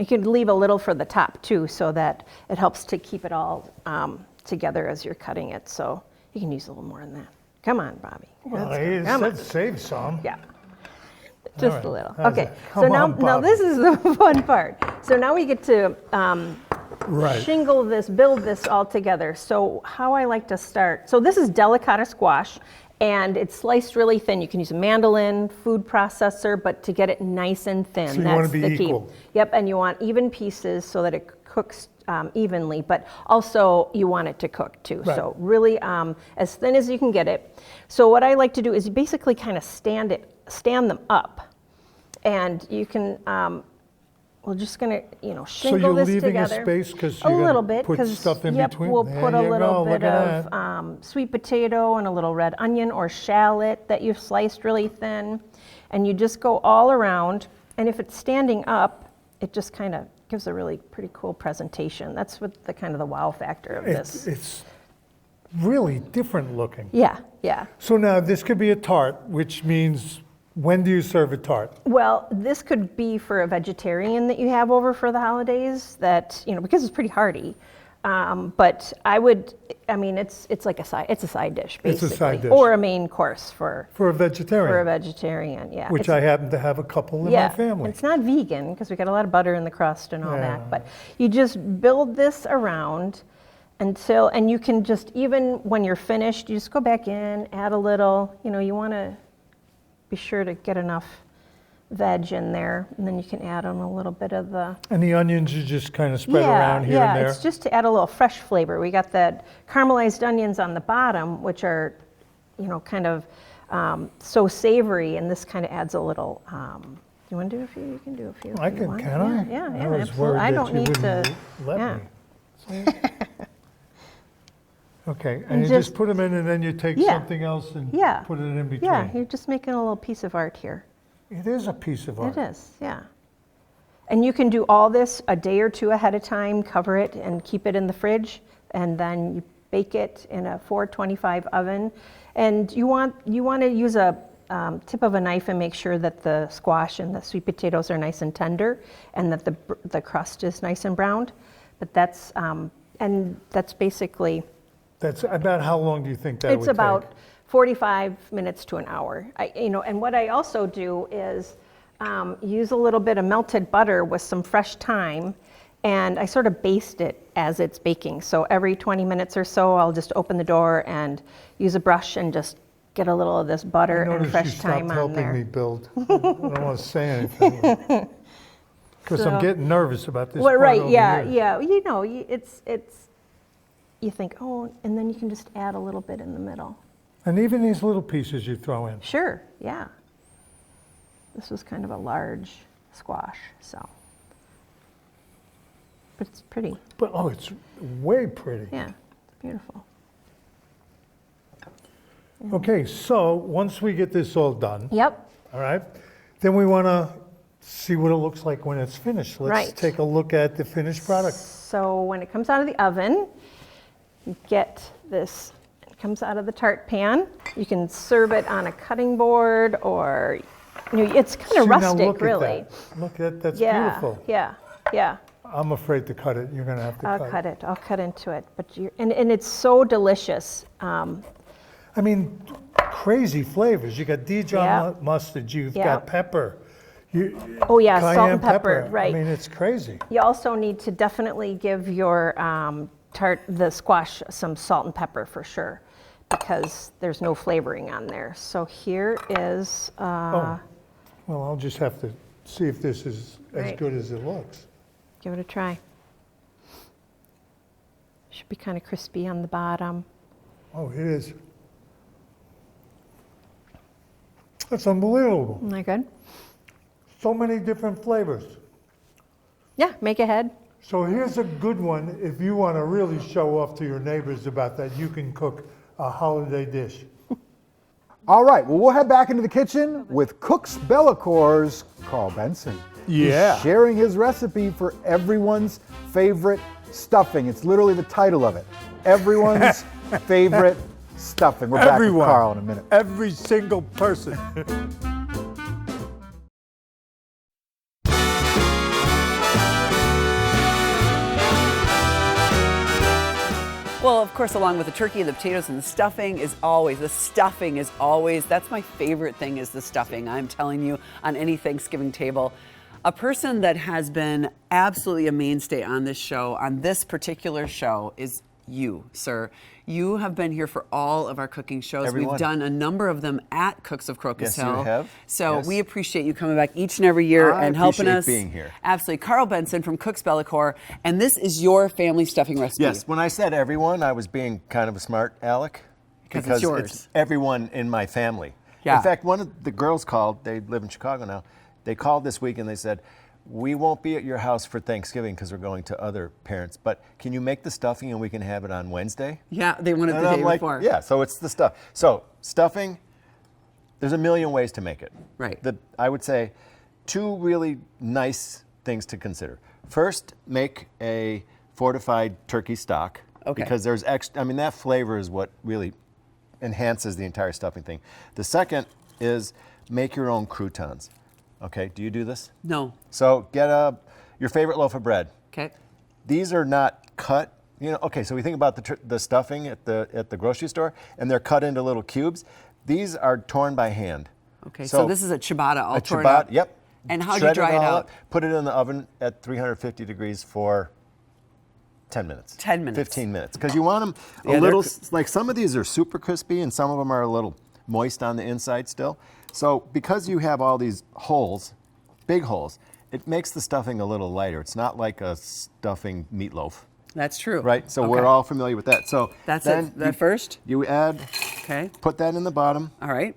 H: You can leave a little for the top too, so that it helps to keep it all together as you're cutting it. So you can use a little more than that. Come on, Bobby.
D: Well,
H: Let's
D: he
H: go. Come on.
D: said save some.
H: Yeah. Just
D: right.
H: a little.
D: How's
H: Okay.
D: that?
H: So
D: Come
H: now,
D: on, Bobby.
H: this is the fun part. So now we get to
D: Right.
H: shingle this, build this all together. So how I like to start. So this is delicata squash, and it's sliced really thin. You can use a mandolin, food processor, but to get it nice and thin,
D: So you
H: that's
D: want it to be
H: the key.
D: equal.
H: Yep, and you want even pieces so that it cooks evenly, but also you want it to cook too.
D: Right.
H: So really as thin as you can get it. So what I like to do is basically kind of stand them up, and you can. We're just gonna,
D: So
H: shingle
D: you're
H: this
D: leaving a
H: together.
D: space because
H: A
D: you're
H: little
D: gonna
H: bit,
D: put stuff in
H: yep,
D: between?
H: we'll
D: There
H: put a
D: you
H: little
D: go,
H: bit
D: look at that.
H: of sweet potato and a little red onion or shallot that you've sliced really thin, and you just go all around. And if it's standing up, it just kind of gives a really pretty cool presentation. That's what the kind of the wow factor of this.
D: It's really different looking.
H: Yeah, yeah.
D: So now this could be a tart, which means when do you serve a tart?
H: Well, this could be for a vegetarian that you have over for the holidays that, because it's pretty hearty. But it's like a side dish, basically.
D: It's a side dish.
H: Or a main course for
D: For a vegetarian?
H: a vegetarian, yeah.
D: Which
H: It's-
D: I happen to have a couple in
H: yeah,
D: my family.
H: It's not vegan because we got a lot of butter in the crust and all
D: Yeah.
H: that. But you just build this around and you can just, even when you're finished, you just go back in, add a little, you want to be sure to get enough veg in there, and then you can add on a little bit of the
D: And the onions you just kind of spread around here and there?
H: it's just to add a little fresh flavor. We got that caramelized onions on the bottom, which are, kind of so savory, and this kind of adds a little. You want to do a few? You can do a few.
D: I
H: if you
D: can,
H: want.
D: can I?
H: Yeah,
D: I was
H: absolutely.
D: worried
H: I
D: that
H: don't
D: you
H: need to.
D: wouldn't let
H: yeah.
D: me. Okay,
H: And
D: and you just put them in and then you take
H: Yeah.
D: something else and
H: Yeah.
D: put it in between?
H: Yeah, you're just making a little piece of art here.
D: It is a piece of art.
H: It is, yeah. And you can do all this a day or two ahead of time, cover it and keep it in the fridge, and then you bake it in a 425 oven. And you want to use a tip of a knife and make sure that the squash and the sweet potatoes are nice and tender, and that the crust is nice and browned. But that's basically.
D: That's about how long do you think that would take?
H: It's about 45 minutes to an hour. And what I also do is use a little bit of melted butter with some fresh thyme, and I sort of baste it as it's baking. So every 20 minutes or so, I'll just open the door and use a brush and just get a little of this butter and fresh thyme on there.
D: I noticed you stopped helping me build. I don't want to say anything. Because I'm getting nervous about this
H: Well,
D: part
H: right,
D: over
H: yeah,
D: here.
H: it's. You think, oh, and then you can just add a little bit in the middle.
D: And even these little pieces you throw in.
H: Sure, yeah. This was kind of a large squash, so. But it's pretty.
D: But, oh, it's way pretty.
H: Yeah, it's beautiful.
D: Okay, so once we get this all done,
H: Yep,
D: all right, then we want to see what it looks like when it's finished. Let's
H: Right.
D: take a look at the finished product.
H: so when it comes out of the oven, you get this, it comes out of the tart pan. You can serve it on a cutting board, or, it's kind
D: See,
H: of
D: now
H: rustic,
D: look at
H: really.
D: that. Look at that's
H: Yeah,
D: beautiful.
H: yeah.
D: I'm afraid to cut it. You're going to have to
H: I'll
D: cut
H: cut it. I'll cut into it. But and it's so delicious.
D: I mean, crazy flavors. You got Dijon
H: Yeah.
D: mustard. You've
H: Yeah.
D: got pepper.
H: Oh yeah, salt
D: Cayenne
H: and pepper, right.
D: I mean, it's crazy.
H: You also need to definitely give your the squash some salt and pepper for sure, because there's no flavoring on there. So here is,
D: Well, I'll just have to see if this is as
H: Right.
D: good as it looks.
H: give it a try. Should be kind of crispy on the bottom.
D: Oh, it is. That's unbelievable.
H: Isn't that good?
D: So many different flavors.
H: Yeah, make ahead.
D: So here's a good one if you want to really show off to your neighbors about that. You can cook a holiday dish.
B: All right, well, we'll head back into the kitchen with Cooks Bellacor's Carl Benson.
D: Yeah.
B: He's sharing his recipe for everyone's favorite stuffing. It's literally the title of it. Everyone's favorite stuffing. We're back with Carl in a minute.
D: Every single person.
A: Well, of course, along with the turkey and the potatoes and the stuffing is always, that's my favorite thing is the stuffing. I'm telling you, on any Thanksgiving table. A person that has been absolutely a mainstay on this show, on this particular show, is you, sir. You have been here for all of our cooking shows.
F: Everyone.
A: We've done a number of them at Cooks of Crocus
F: Yes,
A: Hill.
F: you have.
A: So
F: Yes.
A: we appreciate you coming back each and every year
F: I
A: and helping
F: appreciate
A: us.
F: being here.
A: Absolutely. Carl Benson from Cooks Bellicor, and this is your family stuffing recipe.
F: Yes, when I said everyone, I was being kind of a smart Alec.
A: 'Cause it's yours.
F: It's everyone in my family.
A: Yeah.
F: In fact, one of the girls called, they live in Chicago now, they called this week and they said, we won't be at your house for Thanksgiving because we're going to other parents, but can you make the stuffing and we can have it on Wednesday?
A: Yeah, they want it
F: And
A: the
F: I'm
A: day
F: like,
A: before.
F: yeah, so it's the stuff. So stuffing, there's a million ways to make it.
A: Right.
F: I would say 2 really nice things to consider. First, make a fortified turkey stock.
A: Okay.
F: Because there's extra, that flavor is what really enhances the entire stuffing thing. The second is make your own croutons. Okay, do you do this?
A: No.
F: So get your favorite loaf of bread.
A: Okay.
F: These are not cut. Okay, so we think about the stuffing at the grocery store, and they're cut into little cubes. These are torn by hand.
A: Okay, so this is a ciabatta all torn
F: ciabatta,
A: up.
F: Yep.
A: And how do you
F: Shred
A: dry it
F: all
A: out?
F: up, put it in the oven at 350 degrees for 10 minutes.
A: 10 minutes.
F: 15 minutes. Because you want them
A: Yeah,
F: a
A: they're
F: little, like some of these are super crispy and some of them are a little moist on the inside still. So because you have all these holes, big holes, it makes the stuffing a little lighter. It's not like a stuffing meatloaf,
A: That's true.
F: right? So
A: Okay.
F: we're all familiar with that. So
A: That's
F: then
A: it. That first?
F: you add,
A: Okay.
F: put that in the bottom,
A: All right.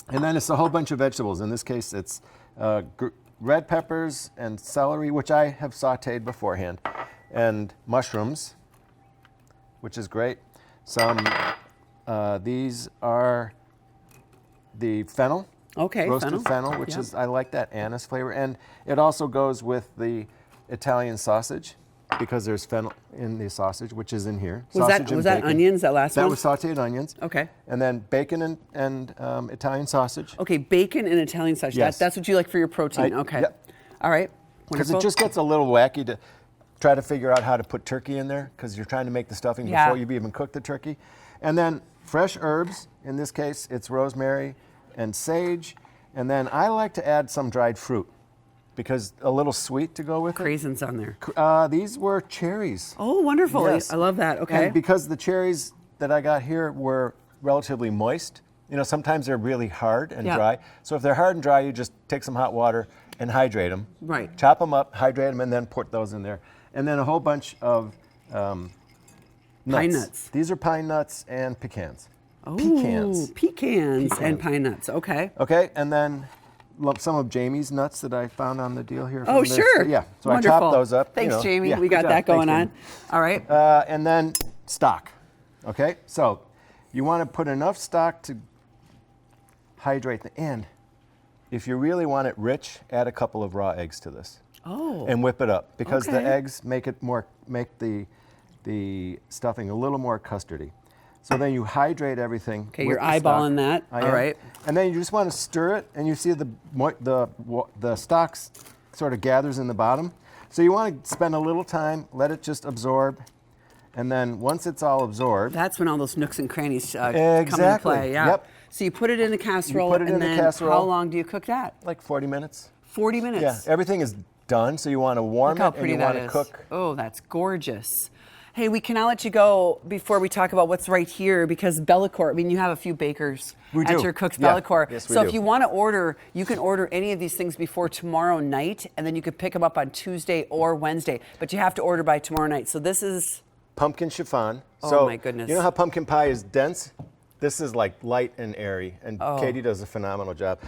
F: and then it's a whole bunch of vegetables. In this case, it's red peppers and celery, which I have sauteed beforehand, and mushrooms, which is great. These are the fennel.
A: Okay,
F: Roasted fennel, which
A: Yep.
F: is, I like that anise flavor. And it also goes with the Italian sausage because there's fennel in the sausage, which is in here.
A: Was
F: Sausage
A: that
F: and bacon.
A: onions, that last
F: That
A: one?
F: was sauteed onions.
A: Okay.
F: And then bacon and Italian sausage.
A: Okay, bacon and Italian sausage.
F: Yes.
A: That's what you like for your protein. Okay.
F: Yep.
A: All right.
F: Because
A: Wonderful.
F: it just gets a little wacky to try to figure out how to put turkey in there because you're trying to make the stuffing
A: Yeah.
F: before you've even cooked the turkey. And then fresh herbs. In this case, it's rosemary and sage. And then I like to add some dried fruit because a little sweet to go with
A: Craisins on there.
F: it. These were cherries.
A: Oh, wonderful.
F: Yes.
A: I love that. Okay.
F: And because the cherries that I got here were relatively moist, sometimes they're really hard and
A: Yeah.
F: dry. So if they're hard and dry, you just take some hot water and hydrate them.
A: Right.
F: Chop them up, hydrate them, and then put those in there. And then a whole bunch of nuts.
A: Pine nuts.
F: These are pine nuts and pecans.
A: Oh,
F: Pecans.
A: pecans and
F: Pecans.
A: pine nuts. Okay.
F: Okay, and then some of Jamie's nuts that I found on the deal here.
A: Oh,
F: from this.
A: sure.
F: Yeah, so
A: Wonderful.
F: I chopped those up.
A: Thanks, Jamie.
F: Yeah,
A: we
F: good
A: got
F: job.
A: that going
F: Thanks,
A: on. All right.
F: And then stock. Okay, so you want to put enough stock to hydrate the end. If you really want it rich, add a couple of raw eggs to this.
A: Oh.
F: And whip it up because the
A: Okay.
F: eggs make the stuffing a little more custardy. So then you hydrate everything.
A: Okay,
F: with
A: you're
F: the stock.
A: eyeballing that.
F: I
A: All
F: am.
A: right.
F: And then you just want to stir it, and you see the stock sort of gathers in the bottom. So you want to spend a little time, let it just absorb, and then once it's all absorbed,
A: That's when all those nooks and crannies come into
F: Exactly.
A: play. Yeah.
F: Yep.
A: So you put it in the casserole,
F: put it
A: and
F: in the
A: then
F: casserole.
A: how long do you cook that?
F: like 40 minutes.
A: 40 minutes.
F: Yeah, everything is done, so you want to warm
A: Look how
F: it and
A: pretty
F: you
A: that
F: want to
A: is.
F: cook.
A: Oh, that's gorgeous. Hey, we cannot let you go before we talk about what's right here because Bellicor, you have a few bakers
F: We
A: at
F: do.
A: your Cooks
F: Yeah.
A: Bellicor.
F: Yes, we
A: so
F: do.
A: if you want to order, you can order any of these things before tomorrow night, and then you could pick them up on Tuesday or Wednesday. But you have to order by tomorrow night. So this is,
F: Pumpkin chiffon.
A: Oh,
F: So
A: my goodness.
F: You know how pumpkin pie is dense? This is like light and airy, and
A: Oh.
F: Katie does a phenomenal job.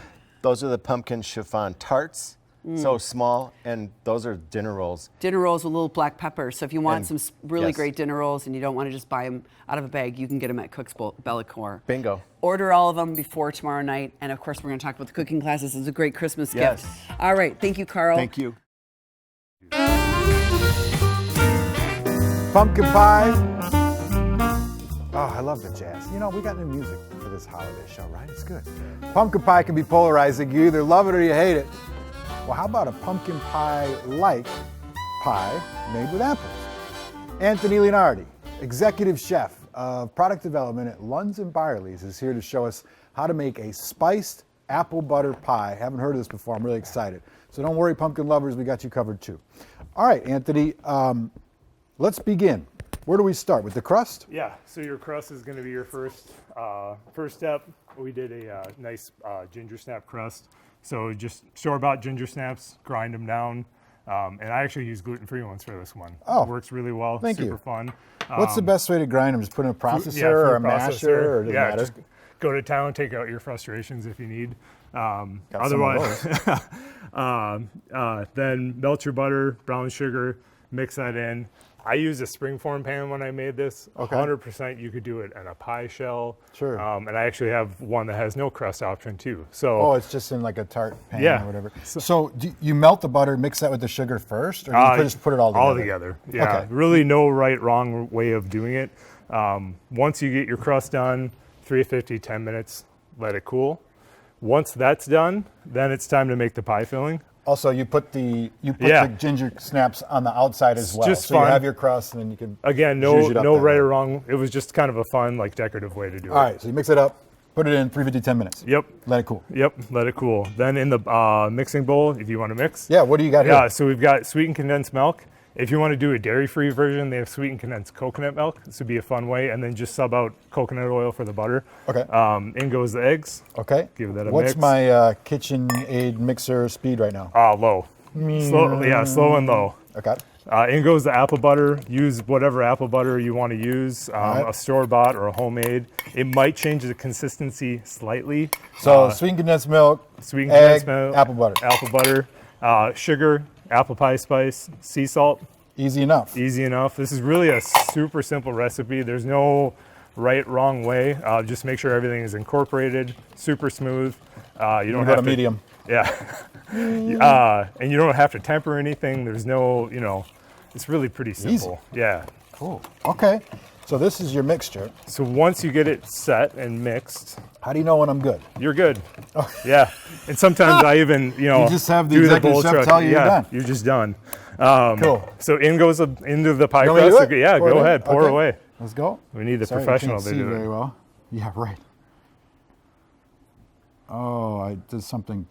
F: Those are the pumpkin chiffon tarts, so small, and those are dinner rolls.
A: dinner rolls with little black pepper. So if you want
F: And-
A: some really
F: yes.
A: great dinner rolls and you don't want to just buy them out of a bag, you can get them at Cooks Bellicor.
F: Bingo.
A: Order all of them before tomorrow night. And of course, we're going to talk about the cooking classes. It's a great Christmas
F: Yes.
A: gift. All right. Thank you, Carl.
F: Thank you.
B: Pumpkin pie. Oh, I love the jazz. We got new music for this holiday show, right? It's good. Pumpkin pie can be polarizing. You either love it or you hate it. Well, how about a pumpkin pie-like pie made with apples? Anthony Leonardi executive chef of product development at Lunds & Byerly's, is here to show us how to make a spiced apple butter pie. Haven't heard of this before. I'm really excited. So don't worry, pumpkin lovers, we got you covered too. All right, Anthony, let's begin. Where do we start? With the crust?
I: Yeah, so your crust is going to be your first step. We did a nice ginger snap crust. So just store-bought ginger snaps, grind them down. And I actually use gluten-free ones for this one.
B: Oh,
I: it works really well.
B: thank you.
I: Super fun.
B: What's the best way to grind them? Just put in a processor or
I: food
B: a masher? Or does it
I: yeah,
B: matter?
I: just go to town, take out your frustrations if you need.
B: Got
I: Otherwise,
B: some of
I: then melt your butter, brown sugar, mix that in. I used a springform pan when I made this.
B: Okay.
I: 100% you could do it in a pie shell.
B: Sure.
I: And I actually have one that has no crust option too. So
B: Oh, it's just in like a tart pan
I: Yeah.
B: or whatever. So do you melt the butter, mix that with the sugar first, or do you just put it all together?
I: All together. Yeah.
B: Okay.
I: Really no right, wrong way of doing it. Once you get your crust done, 350, 10 minutes, let it cool. Once that's done, then it's time to make the pie filling.
B: Also, you put the
I: Yeah.
B: ginger snaps on the outside as well.
I: just
B: so you
I: fun.
B: have your crust, and then you can
I: Again,
B: zhuzh it up
I: no
B: that
I: right
B: way.
I: or wrong. It was just kind of a fun, like decorative way to do it.
B: All right, so you mix it up, put it in 350, 10 minutes.
I: Yep.
B: Let it cool.
I: Yep. Let it cool. Then in the mixing bowl, if you want to mix.
B: Yeah, what do you got here?
I: Yeah. So we've got sweetened condensed milk. If you want to do a dairy-free version, they have sweetened condensed coconut milk. This would be a fun way, and then just sub out coconut oil for the butter.
B: Okay.
I: In goes the eggs.
B: Okay.
I: Give that a
B: What's
I: mix.
B: my KitchenAid mixer speed right now?
I: Low. Slow and low.
B: Okay.
I: In goes the apple butter. Use whatever apple butter you want to use,
B: right.
I: a store-bought or a homemade. It might change the consistency slightly.
B: So sweetened condensed milk,
I: Sweetened
B: egg,
I: condensed milk,
B: apple butter.
I: Sugar, apple pie spice, sea salt.
B: Easy enough.
I: Easy enough. This is really a super simple recipe. There's no right, wrong way. Just make sure everything is incorporated, super smooth. You don't
B: go
I: have
B: to
I: to
B: medium.
I: Yeah. And you don't have to temper anything. There's no, it's really pretty simple. Yeah.
B: Cool. Okay. So this is your mixture.
I: So once you get it set and mixed,
B: How do you know when I'm good?
I: you're good. Yeah. And sometimes I even,
B: You just have the
I: do
B: executive
I: bowl
B: chef
I: truck.
B: tell you you're
I: Yeah,
B: done.
I: You're just done.
B: Cool.
I: So in goes into the pie
B: You want me to
I: crust.
B: do it?
I: Yeah,
B: Pour it
I: go
B: in?
I: ahead. Pour
B: Okay.
I: away.
B: Let's go.
I: We need the
B: Sorry,
I: professional
B: I
I: to
B: can't see
I: do
B: very
I: it.
B: well. Yeah, right. Oh, I did something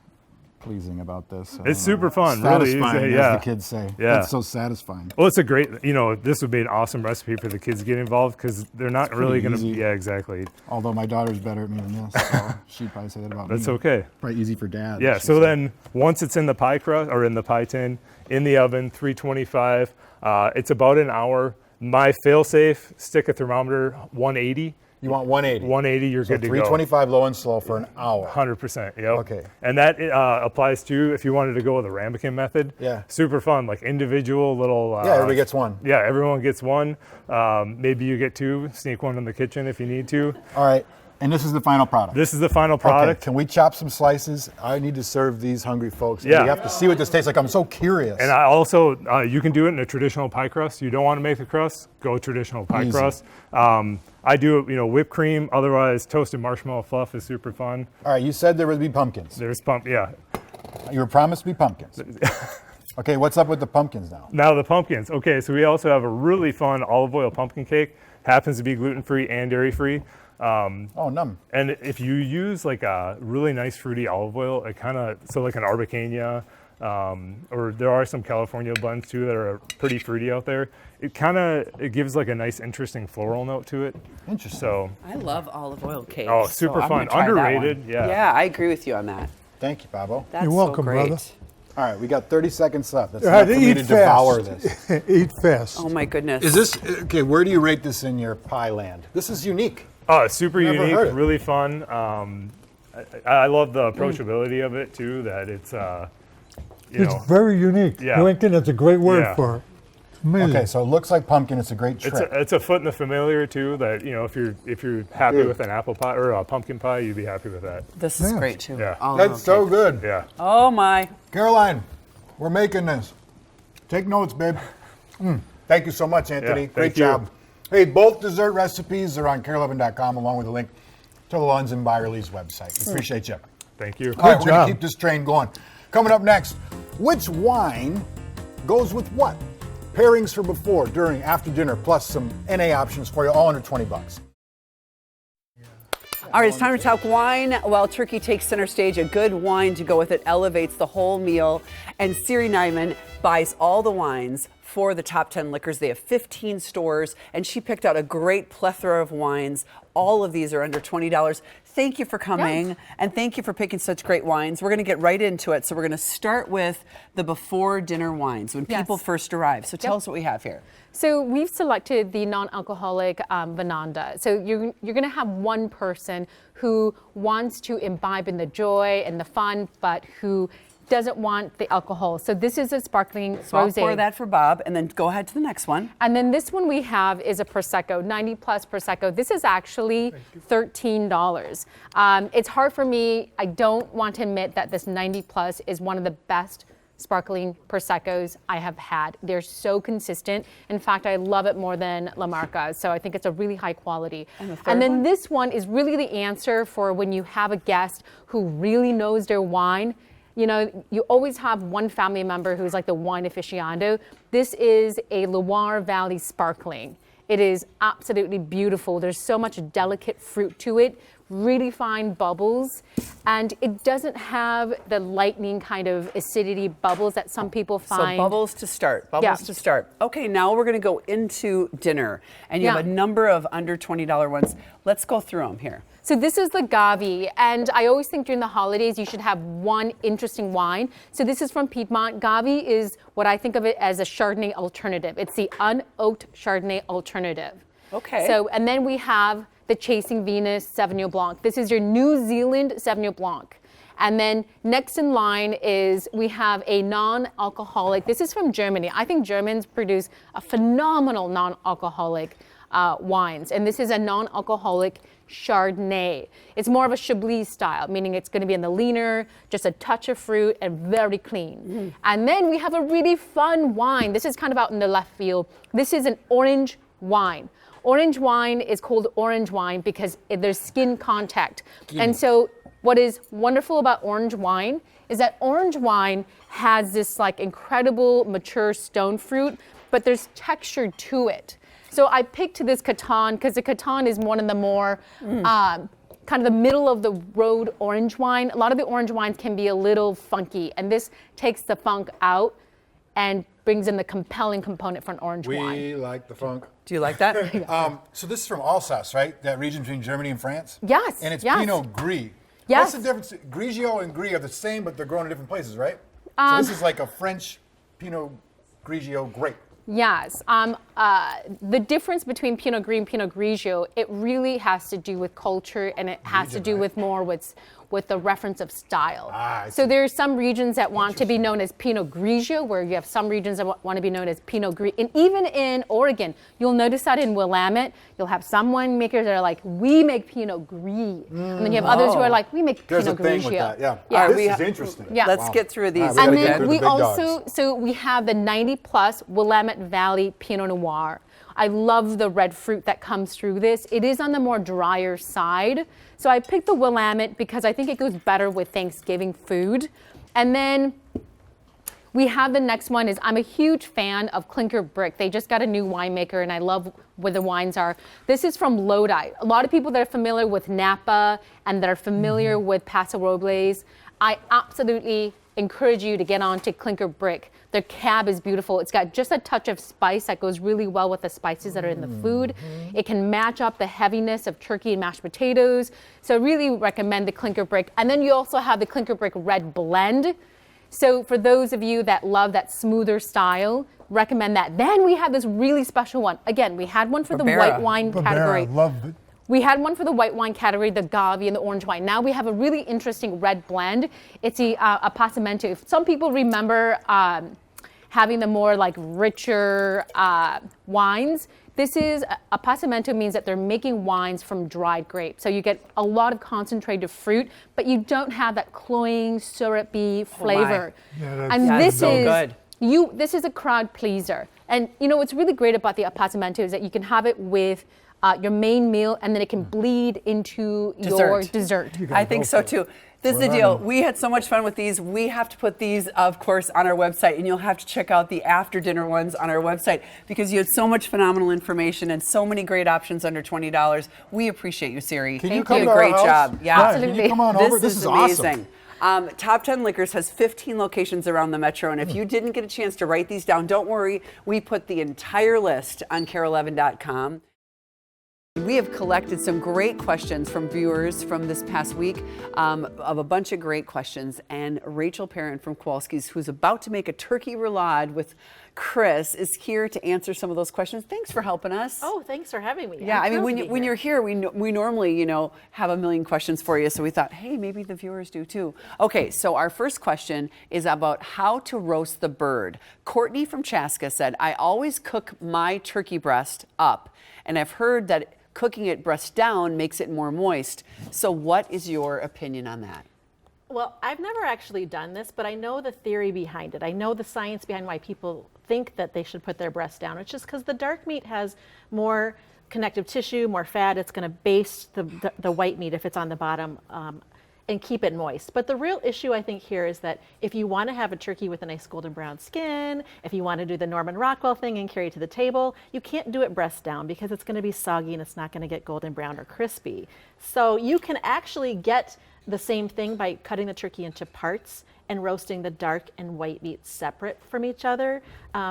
B: pleasing about this.
I: It's super fun. Really
B: Satisfying,
I: easy.
B: as
I: Yeah.
B: the kids say.
I: Yeah.
B: That's so satisfying.
I: Well, it's a great, this would be an awesome recipe for the kids to get involved because they're not really
B: pretty
I: going to,
B: easy.
I: yeah, exactly.
B: Although my daughter's better at me than this, so she'd probably say that about
I: That's
B: me.
I: okay.
B: Probably easy for dad.
I: Yeah,
B: she'd
I: so
B: say.
I: then once it's in the pie crust or in the pie tin, in the oven, 325, it's about an hour. My fail-safe, stick a thermometer, 180.
B: You want 180.
I: 180, you're
B: So
I: good to go.
B: 325 low and slow for an hour.
I: 100%, yep.
B: Okay.
I: And that applies to if you wanted to go with the ramekin method.
B: Yeah.
I: Super fun, like individual little.
B: Yeah, everybody gets one.
I: Yeah, everyone gets one. Maybe you get two, sneak one in the kitchen if you need to.
B: All right. And this is the final product.
I: This is the final
B: Okay,
I: product.
B: can we chop some slices? I need to serve these hungry folks.
I: Yeah.
B: We have to see what this tastes like. I'm so curious.
I: And I also, you can do it in a traditional pie crust. You don't want to make the crust, go traditional pie
B: Easy.
I: crust. I do it, whipped cream. Otherwise, toasted marshmallow fluff is super fun.
B: All right, you said there would be pumpkins.
I: There's yeah.
B: You were promised to be pumpkins. Okay, what's up with the pumpkins now?
I: Now the pumpkins. Okay, so we also have a really fun olive oil pumpkin cake. Happens to be gluten-free and dairy-free.
B: Oh, num.
I: And if you use like a really nice fruity olive oil, it kind of, so like an Arbequina, or there are some California blends too that are pretty fruity out there. It gives like a nice, interesting floral note to it.
B: Interesting.
I: So,
A: I love olive oil cakes.
I: Oh, super
A: I'm
I: fun.
A: gonna try that one.
I: Underrated, yeah.
A: Yeah, I agree with you on that.
B: Thank you, Babo.
A: That's
D: You're welcome,
A: so great.
D: brother.
B: All right, we got 30 seconds left. That's
D: All right,
B: enough for me
D: eat
B: to
D: fast.
B: devour this.
D: Eat fast.
A: Oh my goodness.
B: Is this, okay, where do you rate this in your pie land? This is unique.
I: oh, it's super
B: Never
I: unique,
B: heard it.
I: really fun. I love the approachability of it too, that it's,
D: It's very unique.
I: Yeah.
D: Lincoln, that's a great word
I: Yeah.
D: for it. It's amazing.
B: Okay, so it looks like pumpkin. It's a great trick.
I: it's a foot in the familiar too, that, if you're happy with an apple pie or a pumpkin pie, you'd be happy with that.
A: This is
D: Yeah.
A: great too.
I: Yeah.
A: Olive
B: That's
A: oil
B: so
A: cake.
B: good.
I: Yeah.
A: Oh my.
B: Caroline, we're making this. Take notes, babe. Thank you so much, Anthony.
I: Yeah,
B: Great
I: thank you.
B: job. Hey, both dessert recipes are on carolevin.com along with a link to the Lunds & Byerly's website. We appreciate you.
I: Thank you.
B: All right, we're going
D: job.
B: to keep this train going. Coming up next, which wine goes with what? pairings for before, during, after dinner, plus some NA options for you, all under 20 bucks.
A: All right, it's time to talk wine. While turkey takes center stage, a good wine to go with it elevates the whole meal. And Siri Nyman buys all the wines for the top 10 liquors. They have 15 stores, and she picked out a great plethora of wines. All of these are under $20. Thank you for coming, and thank you for picking such great wines. We're going to get right into it. So we're going to start with the before dinner wines when people first arrive. So tell us what we have here.
J: So we've selected the non-alcoholic Venanda. So you're going to have one person who wants to imbibe in the joy and the fun, but who doesn't want the alcohol. So this is a sparkling rosé.
A: Pour that for Bob, and then go ahead to the next one.
J: And then this one we have is a Prosecco, 90 plus Prosecco. This is actually $13. It's hard for me. I don't want to admit that this 90 plus is one of the best sparkling Proseccos I have had. They're so consistent. In fact, I love it more than La Marca. So I think it's a really high quality. And then this one is really the answer for when you have a guest who really knows their wine. You know, you always have one family member who's like the wine aficionado. This is a Loire Valley sparkling. It is absolutely beautiful. There's so much delicate fruit to it, really fine bubbles, and it doesn't have the lightning kind of acidity bubbles that some people find.
A: So bubbles to start, to start. Okay, now we're gonna go into dinner, and you have a number of under $20 ones. Let's go through them here.
J: So this is the Gavi, and I always think during the holidays you should have one interesting wine. So this is from Piedmont. Gavi is what I think of it as a Chardonnay alternative. It's the unoaked Chardonnay alternative.
A: Okay.
J: So, and then we have the Chasing Venus Sauvignon Blanc. This is your New Zealand Sauvignon Blanc. And then next in line is we have a non-alcoholic. This is from Germany. I think Germans produce a phenomenal non-alcoholic wines. And this is a non-alcoholic Chardonnay. It's more of a Chablis style, meaning it's going to be in the leaner, just a touch of fruit, and very clean. And then we have a really fun wine. This is kind of out in the left field. This is an orange wine. Orange wine is called orange wine because there's skin contact. And so what is wonderful about orange wine is that orange wine has this like incredible mature stone fruit, but there's texture to it. So I picked this Caton because the Caton is one of the more kind of the middle of the road orange wine. A lot of the orange wines can be a little funky, and this takes the funk out and brings in the compelling component for an orange wine.
B: We like the funk.
A: Do you like that?
B: So this is from Alsace, right? That region between Germany and France?
J: Yes.
B: And it's
J: yes.
B: Pinot Gris.
J: Yes.
B: What's the difference? Grigio and Gris are the same, but they're grown in different places, right? So this is like a French Pinot Grigio grape.
J: Yes. The difference between Pinot Gris and Pinot Grigio, it really has to do with culture, and it has to do with more with the reference of style. So there are some regions that want to be known as Pinot Grigio, where you have some regions that want to be known as Pinot Gris. And even in Oregon, you'll notice that in Willamette, you'll have some winemakers that are like, we make Pinot Gris. And then you have others who are like, we make
B: There's
J: Pinot
B: a thing
J: Grigio.
B: with that, yeah.
J: Yeah.
B: This is interesting.
J: Yeah.
A: Let's get through these.
J: And
B: get
J: then
B: through
J: we
B: the big
J: also,
B: dogs.
J: so we have the 90 plus Willamette Valley Pinot Noir. I love the red fruit that comes through this. It is on the more drier side. So I picked the Willamette because I think it goes better with Thanksgiving food. And then we have the next one is, I'm a huge fan of Clinker Brick. They just got a new winemaker and I love where the wines are. This is from Lodi. A lot of people that are familiar with Napa and that are familiar with Paso Robles, I absolutely encourage you to get on to Clinker Brick. Their cab is beautiful. It's got just a touch of spice that goes really well with the spices that are in the food. It can match up the heaviness of turkey and mashed potatoes. So I really recommend the Clinker Brick. And then you also have the Clinker Brick Red Blend. So for those of you that love that smoother style, recommend that. Then we have this really special one. Again, we had one for the white wine category.
D: Love it.
J: We had one for the white wine category, the Gavi and the orange wine. Now we have a really interesting red blend. It's the Appassimento. Some people remember having the more like richer wines. This is, Appassimento means that they're making wines from dried grapes. So you get a lot of concentrated fruit, but you don't have that cloying, syrupy flavor. And this
A: so
J: is
A: good.
J: This is a crowd pleaser. And you know what's really great about the Appassimento is that you can have it with your main meal, and then it can bleed into your dessert.
A: I think so too. This is the deal. We had so much fun with these. We have to put these, of course, on our website, and you'll have to check out the after dinner ones on our website because you had so much phenomenal information and so many great options under $20. We appreciate you, Siri.
B: Can you
A: You
B: come
A: did
B: to
A: a
B: our
A: great
B: house?
A: job. Yeah,
B: Yeah, can you come on over? This is
A: amazing.
B: awesome.
A: Top 10 Liquors has 15 locations around the metro, and if you didn't get a chance to write these down, don't worry. We put the entire list on KARE11.com. We have collected some great questions from viewers from this past week of a bunch of great questions. And Rachel Perrin from Kowalski's, who's about to make a turkey roulade with Chris, is here to answer some of those questions. Thanks for helping us.
K: Oh, thanks for having me.
A: Yeah,
K: I'm
A: I mean,
K: thrilled to be
A: when
K: here.
A: you're here, we normally, have a million questions for you. So we thought, hey, maybe the viewers do too. Okay, so our first question is about how to roast the bird. Courtney from Chaska said, I always cook my turkey breast up, and I've heard that cooking it breast down makes it more moist. So what is your opinion on that?
K: Well, I've never actually done this, but I know the theory behind it. I know the science behind why people think that they should put their breast down. It's just because the dark meat has more connective tissue, more fat. It's going to baste the white meat if it's on the bottom and keep it moist. But the real issue I think here is that if you want to have a turkey with a nice golden brown skin, if you want to do the Norman Rockwell thing and carry it to the table, you can't do it breast down because it's going to be soggy and it's not going to get golden brown or crispy. So you can actually get the same thing by cutting the turkey into parts and roasting the dark and white meat separate from each other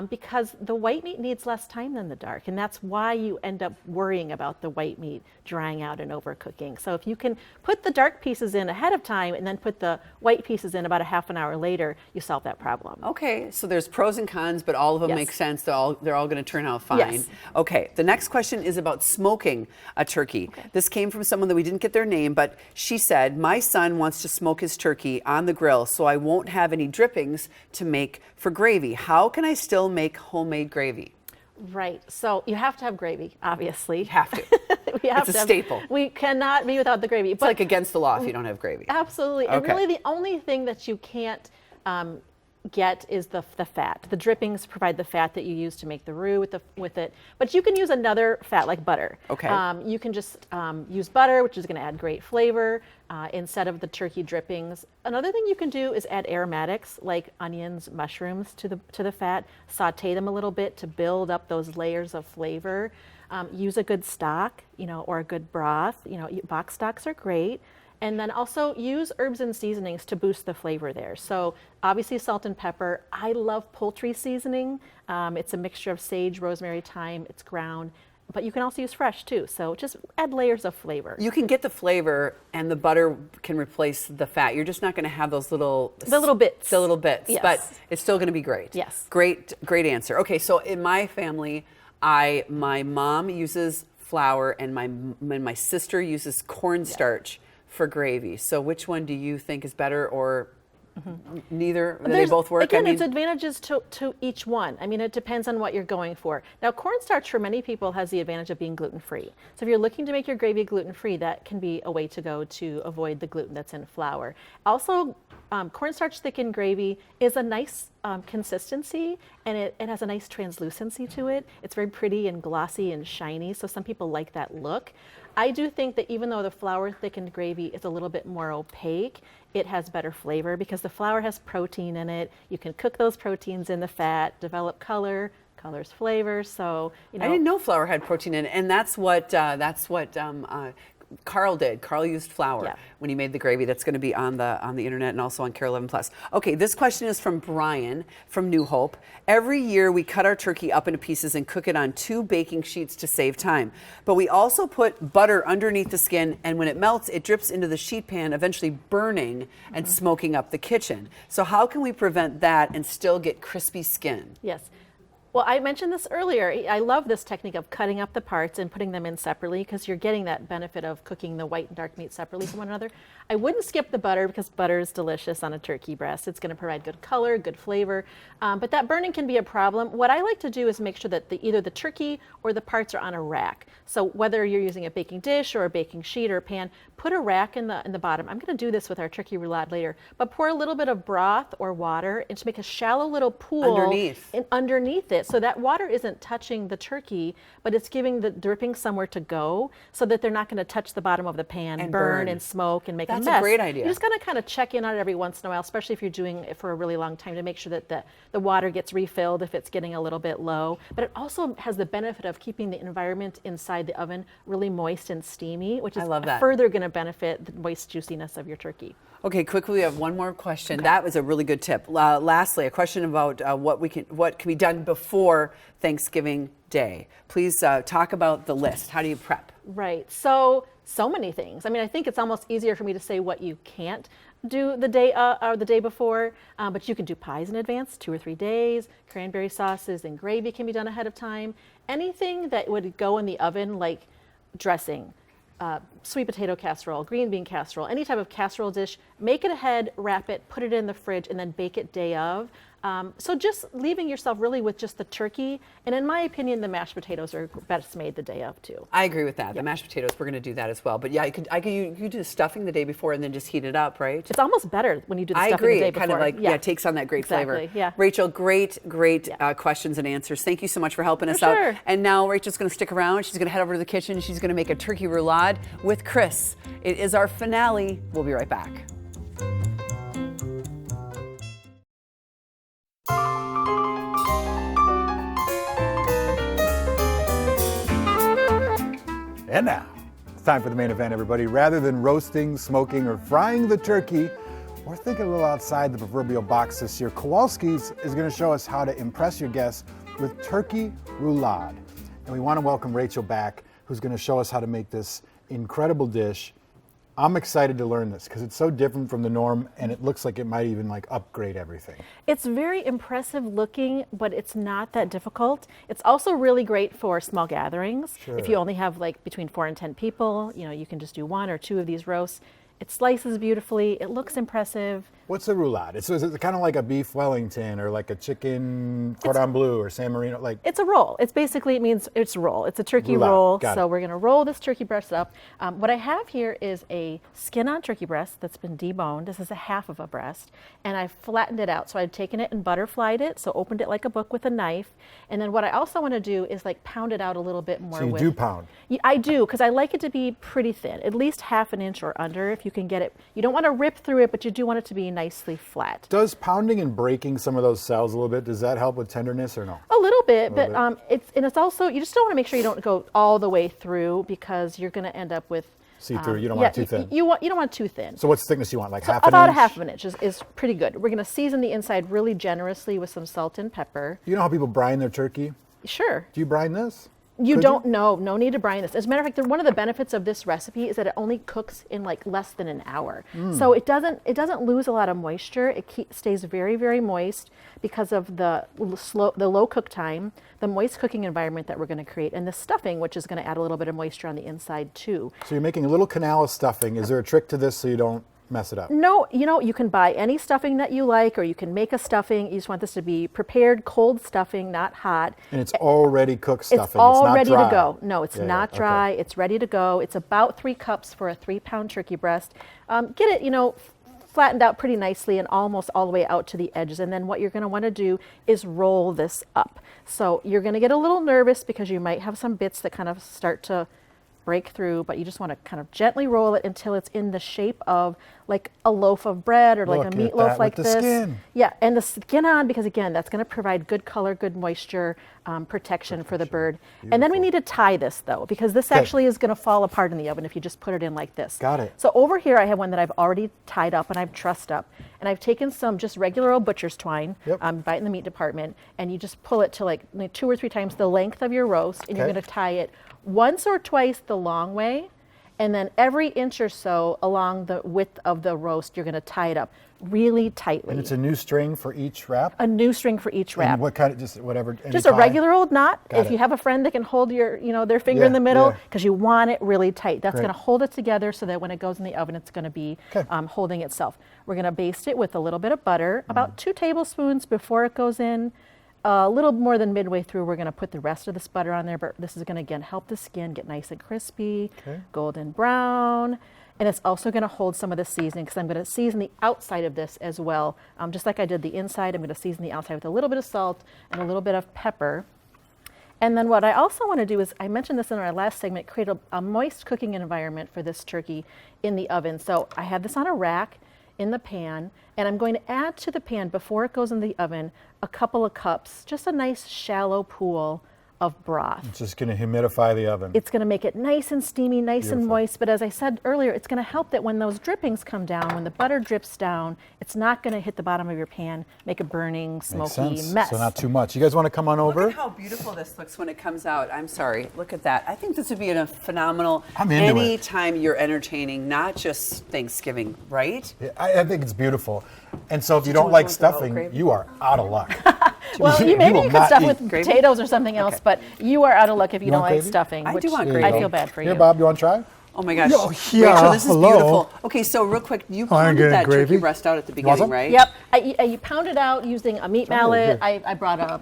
K: because the white meat needs less time than the dark, and that's why you end up worrying about the white meat drying out and overcooking. So if you can put the dark pieces in ahead of time and then put the white pieces in about a half an hour later, you solve that problem.
A: Okay, so there's pros and cons, but all of them
K: Yes.
A: make sense. They're all going to turn out fine.
K: Yes.
A: Okay, the next question is about smoking a turkey. This came from someone that we didn't get their name, but she said, my son wants to smoke his turkey on the grill, so I won't have any drippings to make for gravy. How can I still make homemade gravy?
K: Right. So you have to have gravy, obviously.
A: Have to.
K: We have
A: It's a
K: to have-
A: staple.
K: We cannot be without the gravy.
A: It's like against the law if you don't have gravy.
K: Absolutely. And
A: Okay.
K: really the only thing that you can't get is the fat. The drippings provide the fat that you use to make the roux with it. But you can use another fat like butter.
A: Okay.
K: You can just use butter, which is going to add great flavor instead of the turkey drippings. Another thing you can do is add aromatics like onions, mushrooms to the fat. Saute them a little bit to build up those layers of flavor. Use a good stock, or a good broth. Box stocks are great. And then also use herbs and seasonings to boost the flavor there. So obviously salt and pepper. I love poultry seasoning. It's a mixture of sage, rosemary, thyme. It's ground, but you can also use fresh too. So just add layers of flavor.
A: You can get the flavor and the butter can replace the fat. You're just not going to have those little...
K: The little bits.
A: The little bits,
K: Yes.
A: but it's still going to be great.
K: Yes.
A: Great answer. Okay, so in my family, my mom uses flour and my sister uses cornstarch for gravy. So which one do you think is better, or neither? Do they both work?
K: Again, there's advantages to each one. I mean, it depends on what you're going for. Now, cornstarch for many people has the advantage of being gluten-free. So if you're looking to make your gravy gluten-free, that can be a way to go to avoid the gluten that's in flour. Also, cornstarch thickened gravy is a nice consistency, and it has a nice translucency to it. It's very pretty and glossy and shiny, so some people like that look. I do think that even though the flour thickened gravy is a little bit more opaque, it has better flavor because the flour has protein in it. You can cook those proteins in the fat, develop color, colors flavor. So
A: I didn't know flour had protein in it, and that's what Carl did. Carl used flour when he made the gravy. That's going to be on the internet and also on KARE 11 Plus. Okay, this question is from Brian from New Hope. Every year we cut our turkey up into pieces and cook it on 2 baking sheets to save time. But we also put butter underneath the skin, and when it melts, it drips into the sheet pan, eventually burning and smoking up the kitchen. So how can we prevent that and still get crispy skin?
K: Yes. Well, I mentioned this earlier. I love this technique of cutting up the parts and putting them in separately because you're getting that benefit of cooking the white and dark meat separately from one another. I wouldn't skip the butter because butter is delicious on a turkey breast. It's going to provide good color, good flavor, but that burning can be a problem. What I like to do is make sure that either the turkey or the parts are on a rack. So whether you're using a baking dish or a baking sheet or a pan, put a rack in the bottom. I'm going to do this with our turkey roulade later, but pour a little bit of broth or water and to make a shallow little pool underneath it. it. So that water isn't touching the turkey, but it's giving the dripping somewhere to go so that they're not going to touch the bottom of the pan,
A: And
K: burn
A: burn.
K: and smoke and make
A: That's
K: a
A: a
K: mess.
A: great idea.
K: You just got to kind of check in on it every once in a while, especially if you're doing it for a really long time, to make sure that the water gets refilled if it's getting a little bit low. But it also has the benefit of keeping the environment inside the oven really moist and steamy, which is
A: I love that.
K: further going to benefit the moist juiciness of your turkey.
A: Okay, quickly, we have one more question. That was a really good tip. Lastly, a question about what can be done before Thanksgiving Day. Please talk about the list. How do you prep?
K: Right. So many things. I mean, I think it's almost easier for me to say what you can't do the day or the day before, but you can do pies in advance, 2 or 3 days. Cranberry sauces and gravy can be done ahead of time. Anything that would go in the oven, like dressing, sweet potato casserole, green bean casserole, any type of casserole dish, make it ahead, wrap it, put it in the fridge, and then bake it day of. So just leaving yourself really with just the turkey, and in my opinion, the mashed potatoes are best made the day of too.
A: I agree with that. The mashed potatoes, we're going to do that as well. But yeah, you could do the stuffing the day before and then just heat it up, right?
K: It's almost better when you do the
A: I
K: stuffing
A: agree.
K: the day
A: It
K: before.
A: kind of like it takes on that great flavor.
K: Exactly, yeah.
A: Rachel, great questions and answers. Thank you so much for helping us out.
K: sure.
A: And now Rachel's going to stick around. She's going to head over to the kitchen. She's going to make a turkey roulade with Chris. It is our finale. We'll be right back.
B: And now, it's time for the main event, everybody. Rather than roasting, smoking, or frying the turkey, we're thinking a little outside the proverbial box this year. Kowalski's is going to show us how to impress your guests with turkey roulade. And we want to welcome Rachel back, who's going to show us how to make this incredible dish. I'm excited to learn this because it's so different from the norm, and it looks like it might even upgrade everything.
K: It's very impressive looking, but it's not that difficult. It's also really great for small gatherings. If you only have between 4 and 10 people, you can just do 1 or 2 of these roasts. It slices beautifully. It looks impressive.
B: What's a roulade? Is it kind of like a beef Wellington or like a chicken cordon bleu or San Marino?
K: It's a roll. It means it's a roll. It's a turkey
B: Roulade.
K: roll.
B: Got
K: So
B: it.
K: we're going to roll this turkey breast up. What I have here is a skin-on turkey breast that's been deboned. This is a half of a breast. And I've flattened it out. So I've taken it and butterflied it. So opened it like a book with a knife. And then what I also want to do is pound it out a little bit more.
B: So you do pound?
K: I do, because I like it to be pretty thin, at least ½ an inch or under if you can get it. You don't want to rip through it, but you do want it to be nicely flat.
B: Does pounding and breaking some of those cells a little bit, does that help with tenderness or no?
K: A little bit, but it's also, you just don't want to make sure you don't go all the way through, because you're going to end up with
B: See-through, you don't want it too thin.
K: You don't want it too thin.
B: So what's thickness you want,
K: So
B: half an
K: about
B: inch?
K: a ½ an inch is pretty good. We're going to season the inside really generously with some salt and pepper.
B: You know how people brine their turkey?
K: Sure.
B: Do you brine this?
K: You
B: Could
K: don't know. No need to brine this. As a matter of fact, one of the benefits of this recipe is that it only cooks in less than an hour. So it doesn't lose a lot of moisture. It stays very, very moist because of the low cook time, the moist cooking environment that we're going to create, and the stuffing, which is going to add a little bit of moisture on the inside too.
B: So you're making a little canal of stuffing. Is there a trick to this so you don't mess it up?
K: No, you can buy any stuffing that you like, or you can make a stuffing. You just want this to be prepared cold stuffing, not hot.
B: And it's already cooked stuffing.
K: It's all
B: not
K: ready
B: dry.
K: to go. No, it's
B: Yeah,
K: not
B: okay.
K: dry. It's ready to go. It's about 3 cups for a 3-pound turkey breast. Get it, flattened out pretty nicely and almost all the way out to the edges. And then what you're going to want to do is roll this up. So you're going to get a little nervous because you might have some bits that kind of start to break through, but you just want to kind of gently roll it until it's in the shape of a loaf of bread or
B: Look
K: a
B: at
K: meatloaf
B: that
K: like
B: with the
K: this.
B: skin.
K: Yeah, and the skin on, because again, that's going to provide good color, good moisture, protection for the bird. And then we need to tie this though, because this actually is going to fall apart in the oven if you just put it in like this.
B: Got it.
K: So over here I have one that I've already tied up and I've trussed up. And I've taken some just regular old butcher's twine, buy it in the meat department, and you just pull it to 2 or 3 times the length of your roast, and you're
B: Okay.
K: going to tie it once or twice the long way. And then every inch or so along the width of the roast, you're going to tie it up really tightly.
B: And it's a new string for each wrap?
K: A new string for each wrap.
B: And what kind of, just whatever? any
K: Just a
B: tie?
K: regular old knot.
B: Got
K: If
B: it.
K: you have a friend that can hold their finger in
B: Yeah,
K: the middle,
B: yeah.
K: because you want it really tight. That's
B: Great.
K: going to hold it together so that when it goes in the oven, it's going to be holding itself. We're going to baste it with a little bit of butter, about 2 tablespoons before it goes in. A little more than midway through, we're going to put the rest of this butter on there, but this is going to, again, help the skin get nice and crispy, golden brown. And it's also going to hold some of the seasoning because I'm going to season the outside of this as well. Just like I did the inside, I'm going to season the outside with a little bit of salt and a little bit of pepper. And then what I also want to do is, I mentioned this in our last segment, create a moist cooking environment for this turkey in the oven. So I have this on a rack in the pan, and I'm going to add to the pan before it goes in the oven a couple of cups, just a nice shallow pool of broth.
B: It's just going to humidify the oven.
K: It's going to make it nice and steamy, nice and moist, but as I said earlier, it's going to help that when those drippings come down, when the butter drips down, it's not going to hit the bottom of your pan, make a burning, smoky mess.
B: So not too much. You guys want to come on over?
A: Look at how beautiful this looks when it comes out. I'm sorry, look at that. I think this would be a phenomenal
B: I'm into it.
A: anytime you're entertaining, not just Thanksgiving, right?
B: Yeah, I think it's beautiful. And so if you
A: you
B: don't
A: want
B: like
A: to without
B: stuffing,
A: gravy?
B: you are out of luck.
K: Well,
B: You
K: maybe
B: will
K: you could
B: not
K: stuff
B: eat
K: with
A: gravy?
K: potatoes or something else,
A: Okay.
K: but you are out of luck if you don't
B: want
K: like
B: gravy?
K: stuffing,
A: I
K: which
A: do want
B: There you
K: I
B: go.
K: feel bad for
B: Here,
K: you.
B: Bob, you want to try?
A: Oh my gosh.
D: Oh, yeah,
A: Rachel, this is
D: hello.
A: beautiful. Okay, so real quick, you
D: Oh, I'm
A: pounded
D: getting
A: that turkey
D: gravy?
A: breast out at the
B: want
A: beginning,
B: some?
A: right?
K: Yep, you pound it out using a meat mallet. I brought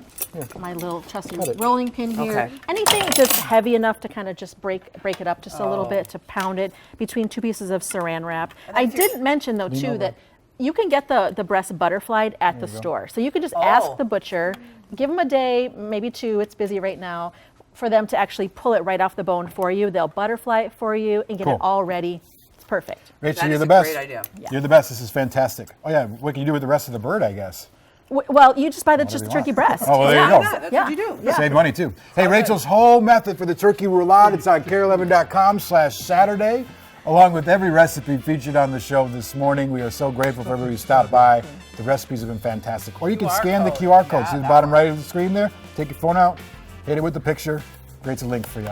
K: my little trusty rolling pin here.
A: Okay.
K: Anything that's heavy enough to kind of just break it up just a little bit, to pound it between two pieces of saran wrap. I didn't mention though too that you can get the breast butterflied at the store. So you can just ask the butcher, give them a day, maybe two, it's busy right now, for them to actually pull it right off the bone for you. They'll butterfly it for you and get
B: Cool.
K: it all ready. It's perfect.
B: Rachel,
A: That
B: you're
A: is
B: the
A: a
B: best.
A: great idea.
B: You're the best. This is fantastic. Oh yeah, what can you do with the rest of the bird, I guess?
K: Well, you just buy just
B: you
K: the turkey
B: want.
K: breast.
B: Oh, well, there you
A: Why
B: go.
A: not? That's
K: Yeah.
A: what you do.
K: Yeah.
B: Save money too. Hey, Rachel's whole method for the turkey roulade, it's on care11.com/Saturday, along with every recipe featured on the show this morning. We are so grateful for everybody who stopped by. The recipes have been fantastic. Or you can
A: QR
B: scan the
A: code.
B: QR code.
A: Yeah,
B: See the
A: that
B: bottom
A: one.
B: right of the screen there? Take your phone out, hit it with the picture. Creates a link for you.